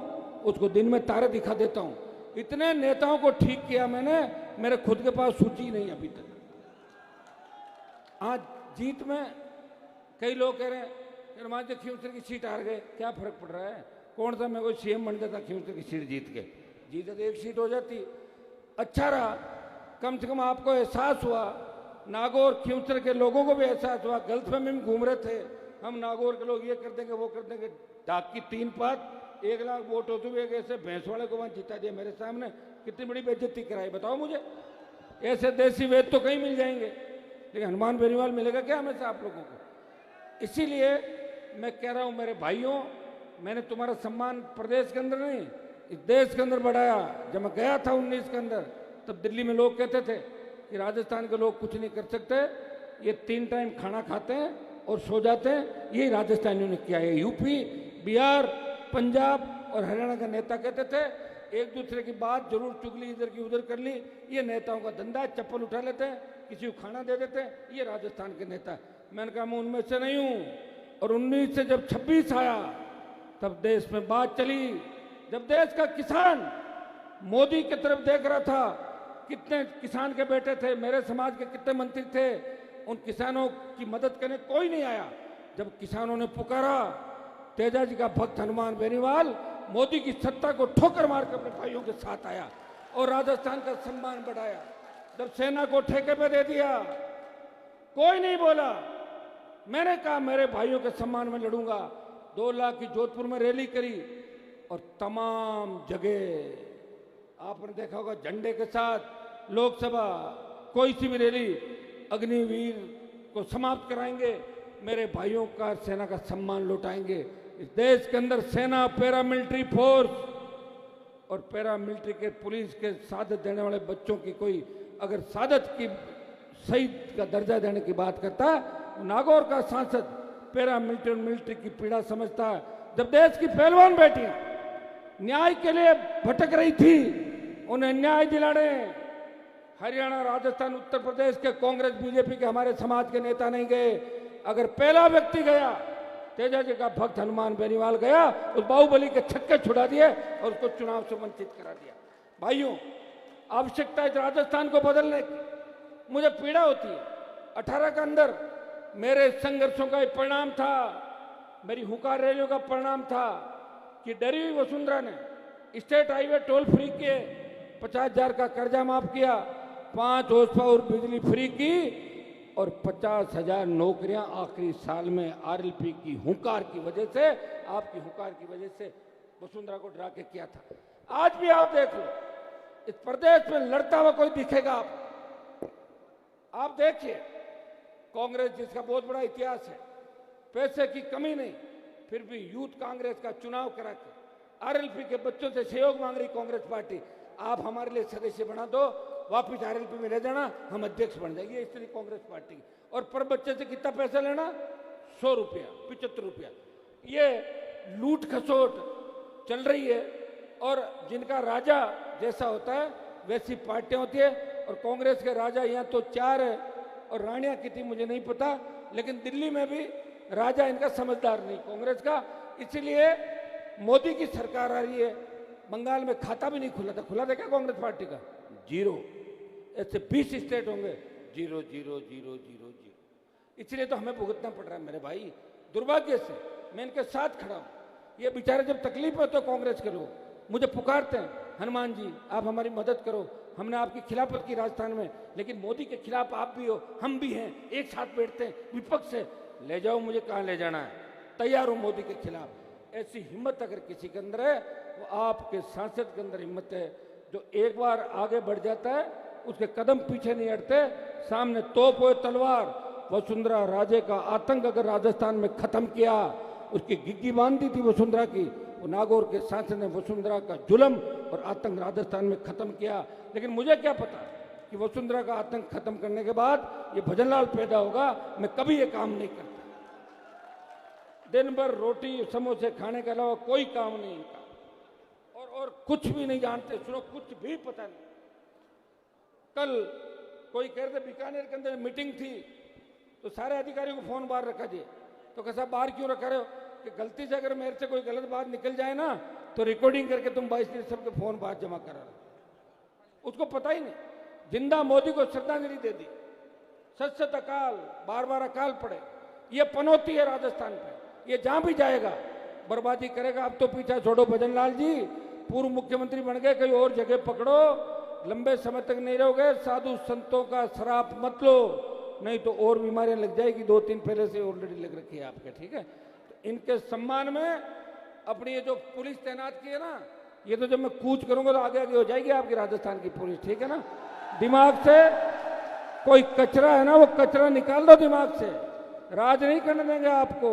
उसको दिन में तारे दिखा देता हूं। इतने नेताओं को ठीक किया मैंने, मेरे खुद के पास सूची नहीं अभी तक। आज जीत में कई लोग कह रहे हैं हनुमान जी खींवसर की सीट हार गए, क्या फर्क पड़ रहा है। कौन सा मैं कोई सीएम बन जाता खींवसर की सीट जीत के? जीते तो एक सीट हो जाती, अच्छा रहा। कम से कम आपको एहसास हुआ, नागौर खींवसर के लोगों को भी एहसास हुआ। गलतफहमी में घूम रहे थे हम, नागौर के लोग ये कर देंगे वो कर देंगे। डाक की 3 पात, 1 लाख वोट होते हुए ऐसे भैंस वाले को वहां जिता दिया मेरे सामने। कितनी बड़ी बेइज्जती कराई बताओ मुझे। ऐसे देसी वेद तो कहीं मिल जाएंगे, लेकिन हनुमान बेनीवाल मिलेगा क्या हमेशा आप लोगों को। इसीलिए मैं कह रहा हूं मेरे भाइयों, मैंने तुम्हारा सम्मान प्रदेश के अंदर नहीं इस देश के अंदर बढ़ाया। जब मैं गया था 19 के अंदर, तब दिल्ली में लोग कहते थे कि राजस्थान के लोग कुछ नहीं कर सकते, ये 3 टाइम खाना खाते हैं और सो जाते हैं। यही राजस्थानियों ने किया है। यूपी, बिहार, पंजाब और हरियाणा का नेता कहते थे एक दूसरे की बात जरूर चुगली इधर की उधर कर ली। ये नेताओं का धंधा, चप्पल उठा लेते हैं, किसी को खाना दे देते हैं। ये राजस्थान के नेता। मैंने कहा मैं उनमें से नहीं हूं। और 19 से जब 26 आया, तब देश में बात चली। जब देश का किसान मोदी की तरफ देख रहा था, कितने किसान के बेटे थे, मेरे समाज के कितने मंत्री थे, उन किसानों की मदद करने कोई नहीं आया। जब किसानों ने पुकारा, तेजा जी का भक्त हनुमान बेनीवाल मोदी की सत्ता को ठोकर मारकर अपने भाइयों के साथ आया और राजस्थान का सम्मान बढ़ाया। जब सेना को ठेके पे दे दिया, कोई नहीं बोला। मैंने कहा मेरे भाइयों के सम्मान में लड़ूंगा। 2 लाख की जोधपुर में रैली करी और तमाम जगह आपने देखा होगा झंडे के साथ लोकसभा, कोई सी भी रैली अग्निवीर को समाप्त कराएंगे, मेरे भाइयों का सेना का सम्मान लौटाएंगे। इस देश के अंदर सेना, पैरामिलिट्री फोर्स और पैरामिलिट्री के पुलिस के शहादत देने वाले बच्चों की कोई अगर शहादत की शहीद का दर्जा देने की बात करता है, नागौर का सांसद पैरामिलिट्री और मिलिट्री की पीड़ा समझता है। जब देश की पहलवान बेटियां न्याय के लिए भटक रही थी, उन्हें न्याय दिलाने हरियाणा, राजस्थान, उत्तर प्रदेश के कांग्रेस, बीजेपी के हमारे समाज के नेता नहीं गए। अगर पहला व्यक्ति गया, तेजा जी का भक्त हनुमान बेनीवाल गया, उस बाहुबली के छक्के छुड़ा दिए और उसको चुनाव से वंचित करा दिया। भाइयों, आवश्यकता है राजस्थान को बदलने की। मुझे पीड़ा होती है। 18 के अंदर मेरे संघर्षों का एक परिणाम था, मेरी हुंकार रैलियों का परिणाम था कि डरी हुई वसुंधरा ने स्टेट हाईवे टोल फ्री किए, 50,000 का कर्जा माफ किया, 5 हॉर्स पावर बिजली फ्री की और 50,000 नौकरियां आखिरी साल में आरएलपी की हुंकार की वजह से, आपकी हुंकार की वजह से वसुंधरा को डरा के किया था। आज भी आप देख लो, इस प्रदेश में लड़ता हुआ कोई दिखेगा आप देखिए। कांग्रेस जिसका बहुत बड़ा इतिहास है, पैसे की कमी नहीं, फिर भी यूथ कांग्रेस का चुनाव करा के आरएलपी के बच्चों से सहयोग मांग रही कांग्रेस पार्टी। आप हमारे लिए सदस्य बना दो, वापिस आरएलपी में ले जाना, हम अध्यक्ष बन जाएंगे। इस तरह कांग्रेस पार्टी और पर बच्चे से कितना पैसा लेना, 100 रुपया, 75 रुपया। ये लूट खसोट चल रही है और जिनका राजा जैसा होता है वैसी पार्टियां होती है। और कांग्रेस के राजा यहाँ तो 4 है और रानियां कितनी मुझे नहीं पता, लेकिन दिल्ली में भी राजा इनका समझदार नहीं कांग्रेस का। इसीलिए मोदी की सरकार आ रही है। बंगाल में खाता भी नहीं खुला था क्या कांग्रेस पार्टी का? 0। ऐसे 20 स्टेट होंगे, 0 0 0 0 0। इसलिए तो हमें भुगतना पड़ रहा है मेरे भाई। दुर्भाग्य से मैं इनके साथ खड़ा हूं। ये बेचारे जब तकलीफ है तो कांग्रेस के लोग मुझे पुकारते हैं, हनुमान जी आप हमारी मदद करो, हमने आपकी खिलाफत की राजस्थान में, लेकिन मोदी के खिलाफ आप भी हो, हम भी हैं, एक साथ बैठते हैं विपक्ष से, ले जाओ मुझे कहाँ ले जाना है, तैयार हूं मोदी के खिलाफ। ऐसी हिम्मत अगर किसी के अंदर है, वो आपके सांसद के अंदर हिम्मत है, जो एक बार आगे बढ़ जाता है उसके कदम पीछे नहीं हटते। सामने तोप हो तलवार। वसुंधरा राजे का आतंक अगर राजस्थान में खत्म किया, उसकी गिग्गी बांधी थी वसुंधरा की, वो नागौर के सांसद ने वसुंधरा का जुल्म और आतंक राजस्थान में खत्म किया। लेकिन मुझे क्या पता कि वसुंधरा का आतंक खत्म करने के बाद ये भजनलाल पैदा होगा। मैं कभी ये काम नहीं करता। दिन भर रोटी समोसे खाने के अलावा कोई काम नहीं इनका, और कुछ भी नहीं जानते। सुनो, कुछ भी पता नहीं। कल कोई कह रहे थे बीकानेर के अंदर मीटिंग थी, तो सारे अधिकारियों को फोन बाहर रखा दिए। तो कैसा बाहर क्यों रखा रहे हो? कि गलती से अगर मेरे से कोई गलत बात निकल जाए ना, तो रिकॉर्डिंग करके तुम 22 सबके फोन बाहर जमा करा रहे। उसको पता ही नहीं। जिंदा मोदी को श्रद्धांजलि दे दी। सच सच अकाल, बार बार अकाल पड़े, ये पनौती है राजस्थान पे। ये जहां भी जाएगा बर्बादी करेगा। अब तो पीछा छोड़ो भजनलाल जी, पूर्व मुख्यमंत्री बन गए, कहीं और जगह पकड़ो, लंबे समय तक नहीं रहोगे। साधु संतों का शराब मत लो, नहीं तो और बीमारियां लग जाएगी। 2-3 पहले से ऑलरेडी लग रखी है आपके, ठीक है। तो इनके सम्मान में अपनी ये जो पुलिस तैनात की है ना, ये तो जब मैं कूच करूंगा तो आगे आगे हो जाएगी आपकी राजस्थान की पुलिस, ठीक है ना। दिमाग से कोई कचरा है ना, वो कचरा निकाल दो दिमाग से। राज नहीं करने देंगे आपको।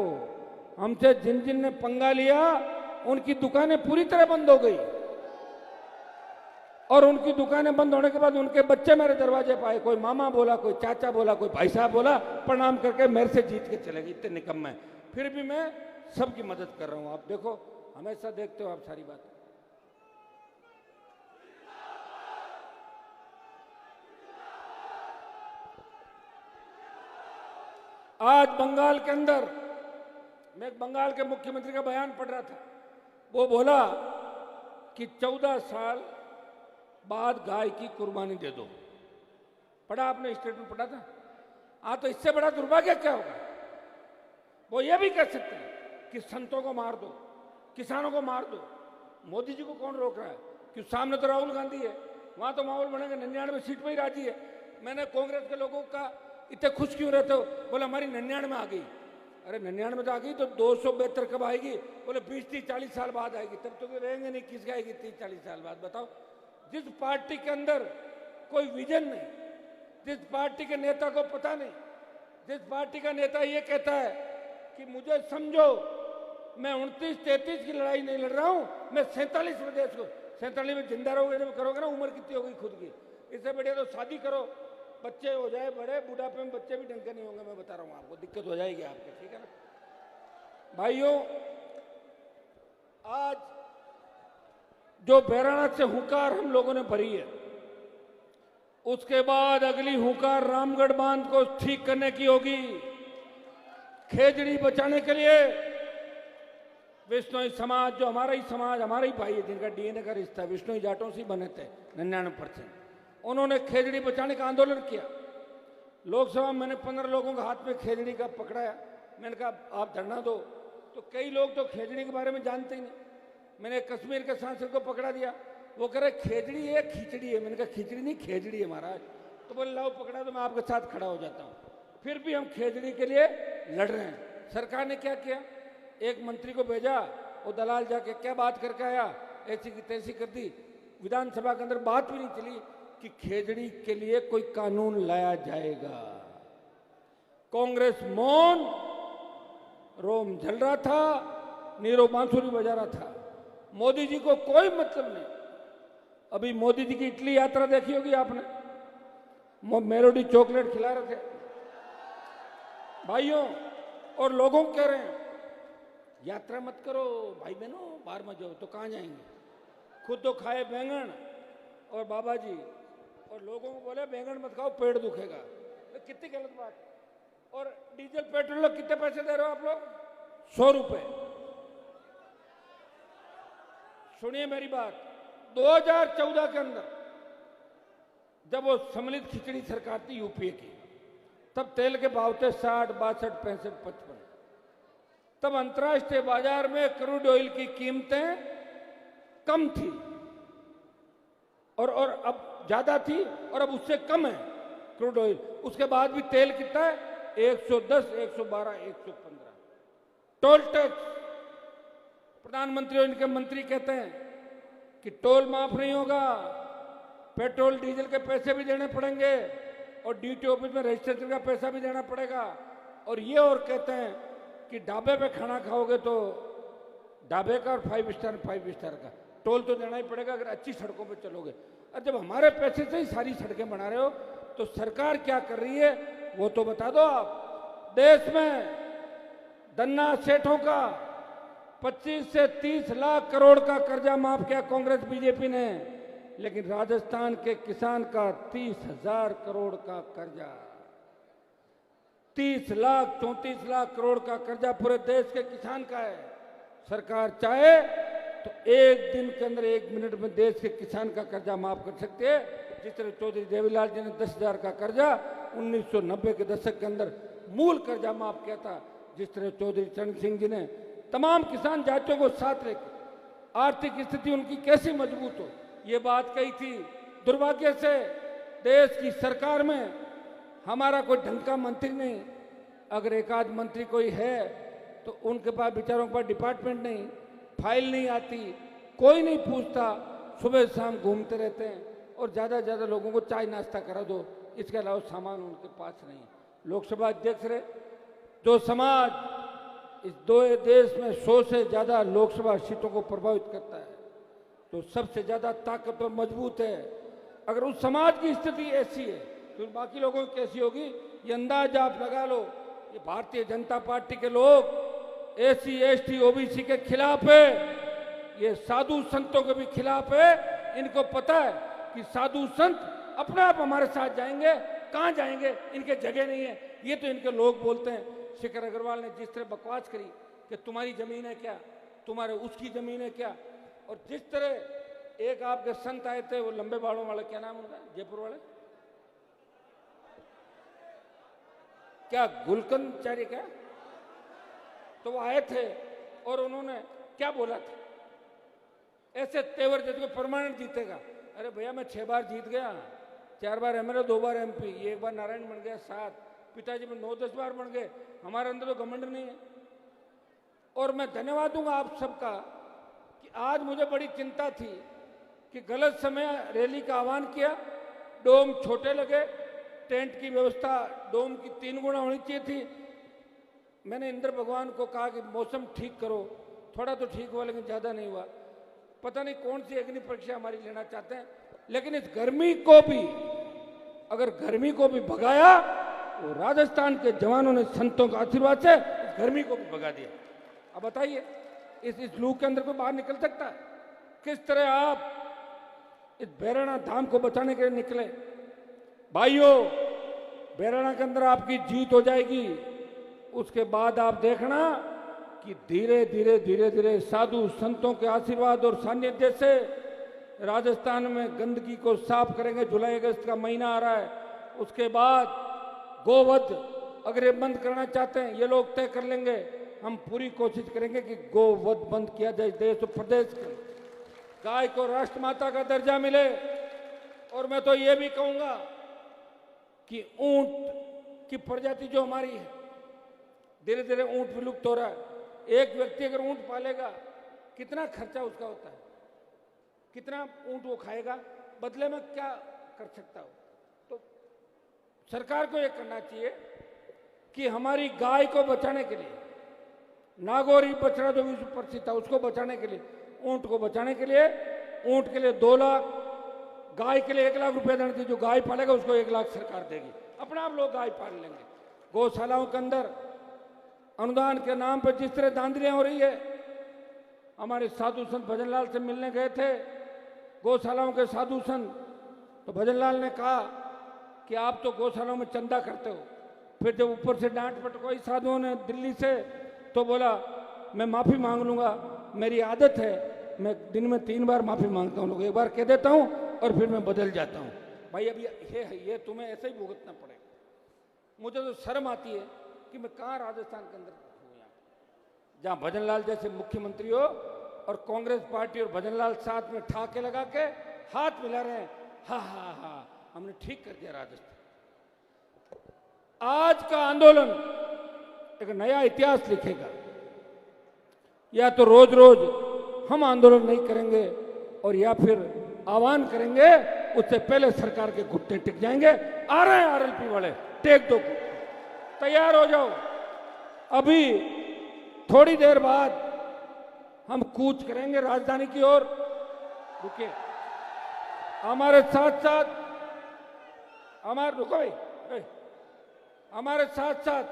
हमसे जिन जिन ने पंगा लिया उनकी दुकानें पूरी तरह बंद हो गई, और उनकी दुकानें बंद होने के बाद उनके बच्चे मेरे दरवाजे पे आए। कोई मामा बोला, कोई चाचा बोला, कोई भाई साहब बोला, प्रणाम करके मेरे से जीत के चले गए। इतने निकम्मे हैं, फिर भी मैं सबकी मदद कर रहा हूं। आप देखो, हमेशा देखते हो आप सारी बात। आज बंगाल के अंदर मैं बंगाल के मुख्यमंत्री का बयान पढ़ रहा था। वो बोला कि 14 साल बाद गाय की कुर्बानी दे दो। पढ़ा आपने? स्टेटमेंट पढ़ा था? हाँ, तो इससे बड़ा दुर्भाग्य क्या होगा? वो ये भी कह सकते हैं कि संतों को मार दो, किसानों को मार दो। मोदी जी को कौन रोक रहा है? कि सामने तो राहुल गांधी है, वहां तो माहौल बनेगा, 99 सीट पे ही राजी है। मैंने कांग्रेस के लोगों का इतने खुश क्यों रहते हो? बोले हमारी 99 आ गई। अरे 99 तो आ गई, तो 272 कब आएगी? बोले 20-30-40 साल बाद आएगी। तब तो रहेंगे नहीं, किसकी आएगी 30-40 साल बाद? बताओ। जिस पार्टी के अंदर कोई विजन नहीं, जिस पार्टी के नेता को पता नहीं, जिस पार्टी का नेता ये कहता है कि मुझे समझो, मैं 29-33 की लड़ाई नहीं लड़ रहा हूं, मैं 47 प्रदेश को, 47 में जिंदा रहोगे, करोगे ना, उम्र कितनी होगी खुद की? इससे बढ़िया तो शादी करो, बच्चे हो जाए बड़े, बुढ़ापे में बच्चे भी ढंग के नहीं होंगे। मैं बता रहा हूं आपको, दिक्कत हो जाएगी आपके, ठीक है ना भाइयों? आज जो बैराणा से हुंकार हम लोगों ने भरी है, उसके बाद अगली हुंकार रामगढ़ बांध को ठीक करने की होगी। खेजड़ी बचाने के लिए विष्णोई समाज, जो हमारा ही समाज, हमारे ही भाई है, जिनका डीएनए का रिश्ता विष्णोई जाटों से बने थे 99%, उन्होंने खेजड़ी बचाने का आंदोलन किया। लोकसभा में मैंने 15 लोगों के हाथ में खेजड़ी का पकड़ाया। मैंने कहा आप धरना दो, तो कई लोग तो खेजड़ी के बारे में जानते ही नहीं। मैंने कश्मीर के सांसद को पकड़ा दिया, वो कह रहे खेजड़ी है खिचड़ी है। मैंने कहा खिचड़ी नहीं, खेजड़ी है महाराज। तो बोले लाओ पकड़ा, तो मैं आपके साथ खड़ा हो जाता हूँ। फिर भी हम खेजड़ी के लिए लड़ रहे हैं। सरकार ने क्या किया? एक मंत्री को भेजा, वो दलाल जाके क्या बात करके आया, ऐसी की तैसी कर दी। विधानसभा के अंदर बात भी नहीं चली कि खेजड़ी के लिए कोई कानून लाया जाएगा। कांग्रेस मौन, रोम जल रहा था, नीरव बांसुरी बजा रहा था। मोदी जी को कोई मतलब नहीं। अभी मोदी जी की इटली यात्रा देखी होगी आपने, मेलोडी चॉकलेट खिला रहे थे भाइयों, और लोगों को कह रहे हैं यात्रा मत करो भाई बहनों, बाहर मत जाओ। तो कहाँ जाएंगे? खुद तो खाए बैंगन और बाबा जी, और लोगों को बोले बैंगन मत खाओ पेट दुखेगा। तो कितनी गलत बात। और डीजल पेट्रोल कितने पैसे दे रहे हो आप लोग? 100 रुपए। सुनिए मेरी बात, 2014 के अंदर जब वो सम्मिलित खिचड़ी सरकार थी यूपीए की, तब तेल के भाव थे 60, 62, 65, 55। तब अंतर्राष्ट्रीय बाजार में क्रूड ऑयल की कीमतें कम थी और अब ज्यादा थी, और अब उससे कम है क्रूड ऑयल। उसके बाद भी तेल कितना है? 110, 112, 115। टोल टैक्स, प्रधानमंत्री और इनके मंत्री कहते हैं कि टोल माफ नहीं होगा, पेट्रोल डीजल के पैसे भी देने पड़ेंगे और ड्यूटी ऑफिस में रजिस्ट्रेशन का पैसा भी देना पड़ेगा। और ये और कहते हैं कि ढाबे पे खाना खाओगे तो ढाबे का और 5 स्टार का टोल तो देना ही पड़ेगा अगर अच्छी सड़कों पे चलोगे। और जब हमारे पैसे से ही सारी सड़कें बना रहे हो, तो सरकार क्या कर रही है वो तो बता दो आप। देश में धन्ना सेठों का 25 से 30 लाख करोड़ का कर्जा माफ किया कांग्रेस बीजेपी ने, लेकिन राजस्थान के किसान का 30,000 करोड़ का कर्जा, 30 लाख 34 लाख करोड़ का कर्जा पूरे देश के किसान का है। सरकार चाहे तो एक दिन के अंदर 1 मिनट में देश के किसान का कर्जा माफ कर सकते हैं। जिस तरह चौधरी देवीलाल जी ने 10,000 का कर्जा 1990 के दशक के अंदर मूल कर्जा माफ किया था, जिस तरह चौधरी चरण सिंह जी ने तमाम किसान जातियों को साथ लेकर आर्थिक स्थिति उनकी कैसी मजबूत हो, ये बात कही थी। दुर्भाग्य से देश की सरकार में हमारा कोई ढंग का मंत्री नहीं। अगर एक आध मंत्री कोई है तो उनके पास बेचारों के पास डिपार्टमेंट नहीं, फाइल नहीं आती, कोई नहीं पूछता, सुबह शाम घूमते रहते हैं और ज़्यादा से ज़्यादा लोगों को चाय नाश्ता करा दो, इसके अलावा सामान उनके पास नहीं। लोकसभा अध्यक्ष रहे, जो समाज इस दो देश में 100 से ज़्यादा लोकसभा सीटों को प्रभावित करता है, तो सबसे ज़्यादा ताकतवर मजबूत है, अगर उस समाज की स्थिति ऐसी है तो बाकी लोगों की कैसी होगी? ये अंदाज आप लगा लो। ये भारतीय जनता पार्टी के लोग SC, ST, OBC के खिलाफ है, ये साधु संतों के भी खिलाफ है। इनको पता है कि साधु संत अपने आप हमारे साथ जाएंगे, कहाँ जाएंगे, इनके जगह नहीं है। ये तो इनके लोग बोलते हैं। शेखर अग्रवाल ने जिस तरह बकवास करी कि तुम्हारी जमीन है क्या, तुम्हारे उसकी जमीन है क्या, और जिस तरह एक आपके संत आए थे, वो लंबे बालों वाले, क्या नाम उनका, जयपुर वाले, क्या गुलकंद चारी क्या, तो वो आए थे और उन्होंने क्या बोला था, ऐसे तेवर जैसे परमानेंट जीतेगा। अरे भैया मैं 6 बार जीत गया, 4 बार एमएलए, 2 बार एमपी, 1 बार नारायण बन गया, 7, पिताजी में 9-10 बार बन गए। हमारे अंदर तो घमंड नहीं है। और मैं धन्यवाद दूंगा आप सबका कि आज मुझे बड़ी चिंता थी कि गलत समय रैली का आह्वान किया, डोम छोटे लगे, टेंट की व्यवस्था डोम की 3 गुना होनी चाहिए थी। मैंने इंद्र भगवान को कहा कि मौसम ठीक करो, थोड़ा तो ठीक हुआ लेकिन ज़्यादा नहीं हुआ। पता नहीं कौन सी अग्नि परीक्षा हमारी लेना चाहते हैं, लेकिन इस गर्मी को भी, अगर गर्मी को भी भगाया वो राजस्थान के जवानों ने संतों के आशीर्वाद से इस गर्मी को भी भगा दिया। अब बताइए इस लू के अंदर कोई बाहर निकल सकता है? किस तरह आप इस बैराना धाम को बचाने के लिए निकले। भाइयों, बैराना के अंदर आपकी जीत हो जाएगी। उसके बाद आप देखना कि धीरे धीरे धीरे धीरे साधु संतों के आशीर्वाद और सानिध्य से राजस्थान में गंदगी को साफ करेंगे। जुलाई अगस्त का महीना आ रहा है, उसके बाद गोवध अगर ये बंद करना चाहते हैं ये लोग तय कर लेंगे। हम पूरी कोशिश करेंगे कि गोवध बंद किया जाए। देश और प्रदेश के गाय को राष्ट्रमाता का दर्जा मिले। और मैं तो ये भी कहूंगा कि ऊंट की प्रजाति जो हमारी है, धीरे धीरे ऊंट विलुप्त हो रहा है। एक व्यक्ति अगर ऊंट पालेगा कितना खर्चा उसका होता है, कितना ऊंट वो खाएगा, बदले में क्या कर सकता हो। तो सरकार को ये करना चाहिए कि हमारी गाय को बचाने के लिए, नागौरी बछड़ा जो विश्व प्रसिद्ध था उसको बचाने के लिए, ऊंट को बचाने के लिए, ऊंट के लिए 2 लाख, गाय के लिए 1 लाख रुपए देना चाहिए। जो गाय पालेगा उसको 1 लाख सरकार देगी। अपना आप लोग गाय पाल लेंगे। गौशालाओं के अंदर अनुदान के नाम पर जिस तरह धांधलियां हो रही है, हमारे साधु संत भजनलाल से मिलने गए थे गौशालाओं के साधु संत, तो भजनलाल ने कहा कि आप तो गौशालाओं में चंदा करते हो। फिर जब ऊपर से डांट पटकोई साधुओं ने दिल्ली से, तो बोला मैं माफी मांग लूंगा, मेरी आदत है, मैं दिन में 3 बार माफी मांगता हूँ। लोग 1 बार कह देता हूँ और फिर मैं बदल जाता हूँ। भाई अब ये तुम्हें ऐसे ही भुगतना पड़ेगा। मुझे तो शर्म आती है कि मैं कहाँ राजस्थान के अंदर हूँ, यहाँ जहाँ भजनलाल जैसे मुख्यमंत्री हो और कांग्रेस पार्टी और भजनलाल साथ में ठाके लगा के हाथ मिला रहे हैं। हा हा हा, हमने ठीक कर दिया राजस्थान। आज का आंदोलन एक नया इतिहास लिखेगा। या तो रोज रोज हम आंदोलन नहीं करेंगे और या फिर आह्वान करेंगे, उससे पहले सरकार के घुटने टिक जाएंगे। आ रहे हैं आरएलपी वाले, टेक दो, तैयार हो जाओ। अभी थोड़ी देर बाद हम कूच करेंगे राजधानी की ओर। रुकिए, हमारे साथ साथ रुको भाई, हमारे साथ साथ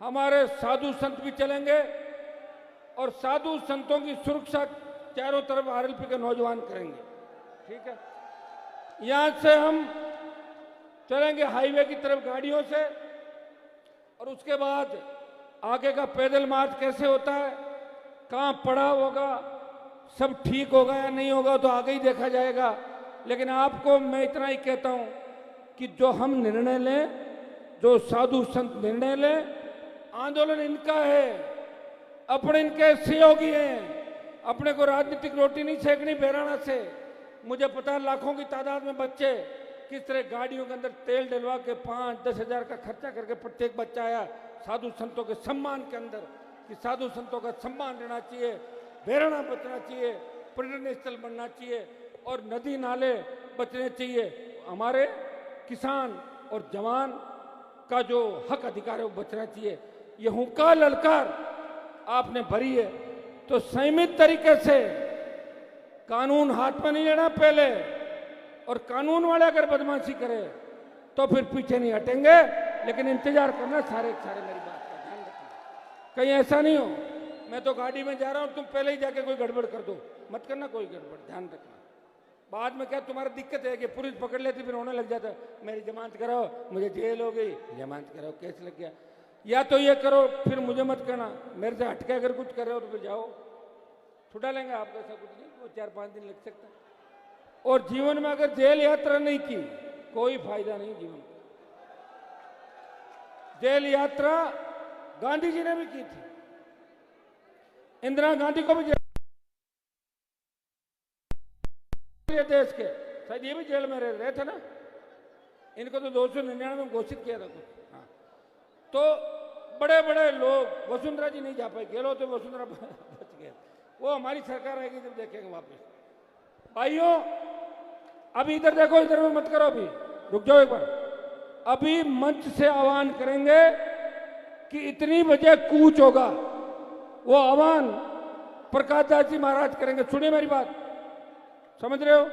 हमारे साधु संत भी चलेंगे और साधु संतों की सुरक्षा चारों तरफ आरएलपी के नौजवान करेंगे। ठीक है, यहां से हम चलेंगे हाईवे की तरफ गाड़ियों से, और उसके बाद आगे का पैदल मार्च कैसे होता है, कहां पड़ाव होगा, सब ठीक होगा या नहीं होगा तो आगे ही देखा जाएगा। लेकिन आपको मैं इतना ही कहता हूं कि जो हम निर्णय लें, जो साधु संत निर्णय लें, आंदोलन इनका है, अपने इनके सहयोगी हैं। अपने को राजनीतिक रोटी नहीं सेकनी बैराना से। मुझे पता है लाखों की तादाद में बच्चे किस तरह गाड़ियों के अंदर तेल डलवा के 5-10 हजार का खर्चा करके प्रत्येक बच्चा आया साधु संतों के सम्मान के अंदर, कि साधु संतों का सम्मान रहना चाहिए, बैराना बचना चाहिए, पर्यटन स्थल बनना चाहिए और नदी नाले बचने चाहिए। हमारे किसान और जवान का जो हक अधिकार है वो बचना चाहिए। ये हुंकार ललकार आपने भरी है, तो संयमित तरीके से कानून हाथ में नहीं लेना पहले, और कानून वाले अगर बदमाशी करे तो फिर पीछे नहीं हटेंगे। लेकिन इंतजार करना सारे मेरी बात का ध्यान रखना। कहीं ऐसा नहीं हो मैं तो गाड़ी में जा रहा हूं, तुम पहले ही जाके कोई गड़बड़ कर दो, मत करना कोई गड़बड़, ध्यान रखना। बाद में क्या तुम्हारा दिक्कत है कि पुलिस पकड़ लेती, फिर होने लग जाता है मेरी जमानत कराओ, मुझे जेल हो गई, जमानत कराओ, केस लग गया। या तो ये करो फिर मुझे मत कहना, मेरे से हटके अगर कुछ कर रहे हो तो फिर जाओ, छुटा लेंगे आपको, ऐसा कुछ नहीं, वो 4-5 दिन लग सकता है। और जीवन में अगर जेल यात्रा नहीं की कोई फायदा नहीं जीवन। जेल यात्रा गांधी जी ने भी की थी, इंदिरा गांधी को भी जेल, देश के शायद ये भी जेल में रहे थे ना, इनको तो 299 में घोषित किया था कुछ। हाँ, तो बड़े बड़े लोग, वसुंधरा जी नहीं जा पाए, गहलोत तो वसुंधरा बच गए, वो हमारी सरकार आएगी जब देखेंगे वापस। भाइयों अभी इधर देखो, इधर में मत करो, अभी रुक जाओ एक बार। अभी मंच से आह्वान करेंगे कि इतनी बजे कूच होगा, वो आह्वान प्रकाश दास जी महाराज करेंगे। सुनिए मेरी बात, समझ रहे हो?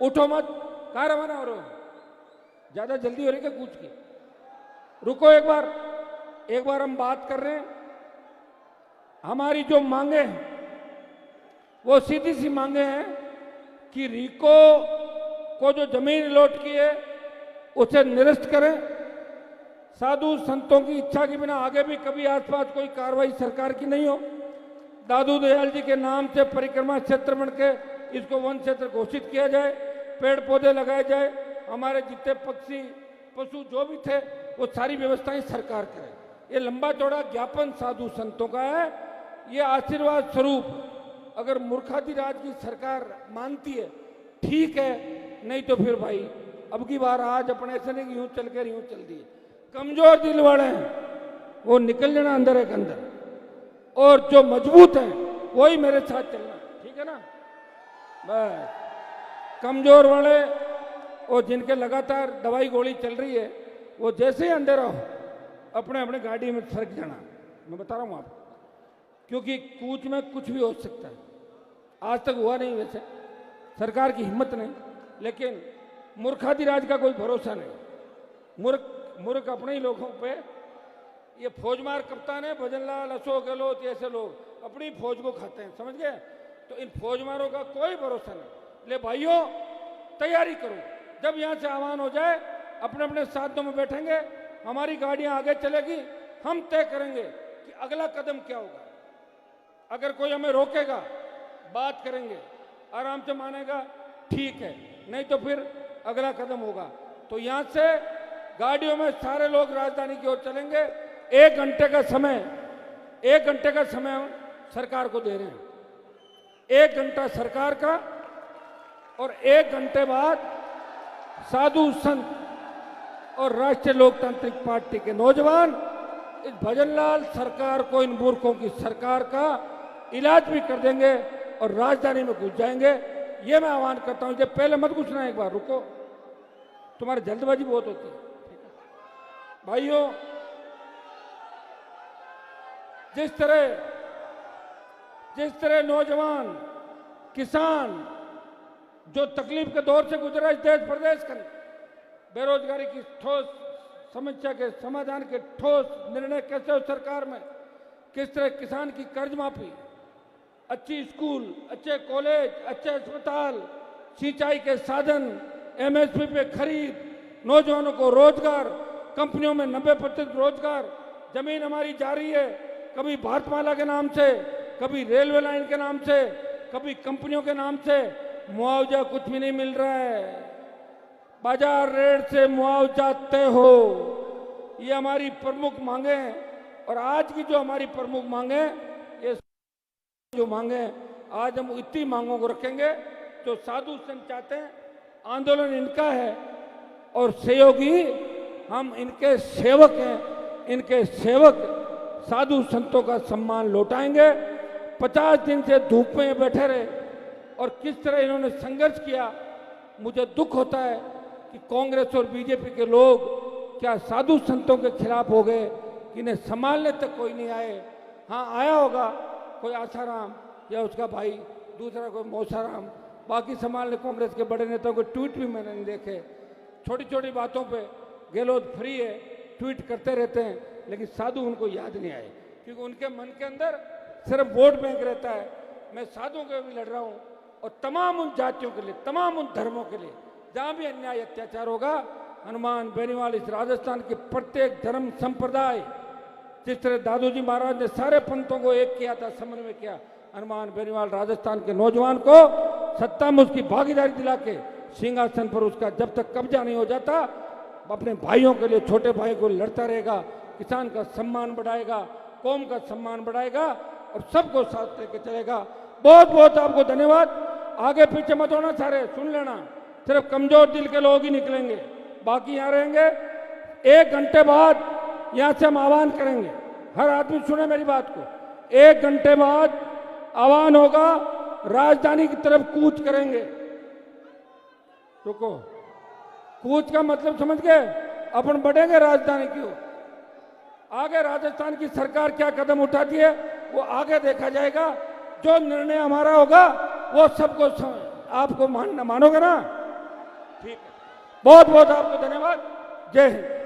उठो मत, कहाँ रवाना हो रहे हो? ज्यादा जल्दी हो रही है कूच की? रुको एक बार हम बात कर रहे हैं। हमारी जो मांगे हैं वो सीधी सी मांगे हैं कि रिको को जो जमीन अलॉट की है उसे निरस्त करें। साधु संतों की इच्छा के बिना आगे भी कभी आसपास कोई कार्रवाई सरकार की नहीं हो। दादू दयाल जी के नाम से परिक्रमा क्षेत्र बन के इसको वन क्षेत्र घोषित किया जाए, पेड़ पौधे लगाए जाए, हमारे जितने पक्षी पशु जो भी थे वो सारी व्यवस्थाएं सरकार करे। ये लंबा चौड़ा ज्ञापन साधु संतों का है। ये आशीर्वाद स्वरूप अगर मूर्खाधिराज की सरकार मानती है ठीक है, नहीं तो फिर भाई अब की बार आज अपने ऐसे नहीं कि यूं चल कर यूं चल दिए। कमजोर दिल वाले हैं वो निकल जाना अंदर एक अंदर, और जो मजबूत है वही मेरे साथ चलना, ठीक है ना? बस कमजोर वाले और जिनके लगातार दवाई गोली चल रही है वो जैसे ही अंदर हो अपने अपने गाड़ी में सरक जाना। मैं बता रहा हूँ आपको, क्योंकि कूच में कुछ भी हो सकता है। आज तक हुआ नहीं, वैसे सरकार की हिम्मत नहीं, लेकिन मूर्खाधिराज का कोई भरोसा नहीं। मूर्ख अपने ही लोगों पे, ये फौजमार कप्तान है भजनलाल, अशोक गहलोत, ऐसे लोग अपनी फौज को खाते हैं, समझ गए? तो इन फौजमारों का कोई भरोसा नहीं। ले भाइयों तैयारी करो, जब यहाँ से आह्वान हो जाए अपने अपने साधनों में बैठेंगे, हमारी गाड़ियां आगे चलेगी, हम तय करेंगे कि अगला कदम क्या होगा। अगर कोई हमें रोकेगा बात करेंगे, आराम से मानेगा ठीक है, नहीं तो फिर अगला कदम होगा। तो यहाँ से गाड़ियों में सारे लोग राजधानी की ओर चलेंगे। 1 घंटे का समय हम सरकार को दे रहे हैं, 1 घंटा सरकार का, और 1 घंटे बाद साधु संत और राष्ट्रीय लोकतांत्रिक पार्टी के नौजवान इस भजनलाल सरकार को, इन मूर्खों की सरकार का इलाज भी कर देंगे और राजधानी में घुस जाएंगे। ये मैं आह्वान करता हूं। जब पहले मत घुसना, एक बार रुको, तुम्हारी जल्दबाजी बहुत होती है। भाइयों जिस तरह नौजवान किसान जो तकलीफ के दौर से गुजरा इस देश प्रदेश का, बेरोजगारी की ठोस समस्या के समाधान के ठोस निर्णय कैसे हो सरकार में, किस तरह किसान की कर्ज माफी, अच्छी स्कूल, अच्छे कॉलेज, अच्छे अस्पताल, सिंचाई के साधन, एमएसपी पे खरीद, नौजवानों को रोजगार, कंपनियों में 90% रोजगार, जमीन हमारी जा रही है कभी भारतमाला के नाम से, कभी रेलवे लाइन के नाम से, कभी कंपनियों के नाम से, मुआवजा कुछ भी नहीं मिल रहा है। बाजार रेट से मुआवजा तय हो, ये हमारी प्रमुख मांगे हैं। और आज की जो हमारी प्रमुख मांगे, ये जो मांगे आज हम इतनी मांगों को रखेंगे जो साधु संत चाहते हैं। आंदोलन इनका है और सहयोगी हम इनके सेवक हैं। इनके सेवक साधु संतों का सम्मान लौटाएंगे। 50 दिन से धूप में बैठे रहे और किस तरह इन्होंने संघर्ष किया। मुझे दुख होता है कि कांग्रेस और बीजेपी के लोग क्या साधु संतों के खिलाफ हो गए कि इन्हें संभालने तक कोई नहीं आए। हाँ, आया होगा कोई आसाराम या उसका भाई, दूसरा कोई मौसाराम, बाकी संभालने कांग्रेस के बड़े नेताओं के ट्वीट भी मैंने नहीं देखे। छोटी छोटी बातों पे गहलोत फ्री है, ट्वीट करते रहते हैं, लेकिन साधु उनको याद नहीं आए क्योंकि उनके मन के अंदर सिर्फ वोट बैंक रहता है। मैं साधुओं के भी लड़ रहा हूँ और तमाम उन जातियों के लिए, तमाम उन धर्मों के लिए जहाँ भी अन्याय अत्याचार होगा, हनुमान बेनीवाल इस राजस्थान के प्रत्येक धर्म संप्रदाय, जिस तरह दादू जी महाराज ने सारे पंथों को एक किया था, समन्वय किया, हनुमान बेनीवाल राजस्थान के नौजवान को सत्ता में उसकी भागीदारी दिला के सिंहासन पर उसका जब तक कब्जा नहीं हो जाता, अपने भाइयों के लिए, छोटे भाई को लड़ता रहेगा किसान का सम्मान बढ़ाएगा, कौम का सम्मान बढ़ाएगा और सबको साथ लेके चलेगा। बहुत बहुत आपको धन्यवाद। आगे पीछे मत होना सारे, सुन लेना, सिर्फ कमजोर दिल के लोग ही निकलेंगे, बाकी यहाँ रहेंगे। 1 घंटे बाद यहाँ से हम आह्वान करेंगे, हर आदमी सुने मेरी बात को। 1 घंटे बाद आह्वान होगा, राजधानी की तरफ कूच करेंगे। रुको, कूच का मतलब समझ गए? अपन बढ़ेंगे राजधानी की ओर। आगे राजस्थान की सरकार क्या कदम उठाती है वो आगे देखा जाएगा। जो निर्णय हमारा होगा वो सबको आपको मानोगे ना? ठीक है, बहुत बहुत आपको धन्यवाद। जय हिंद।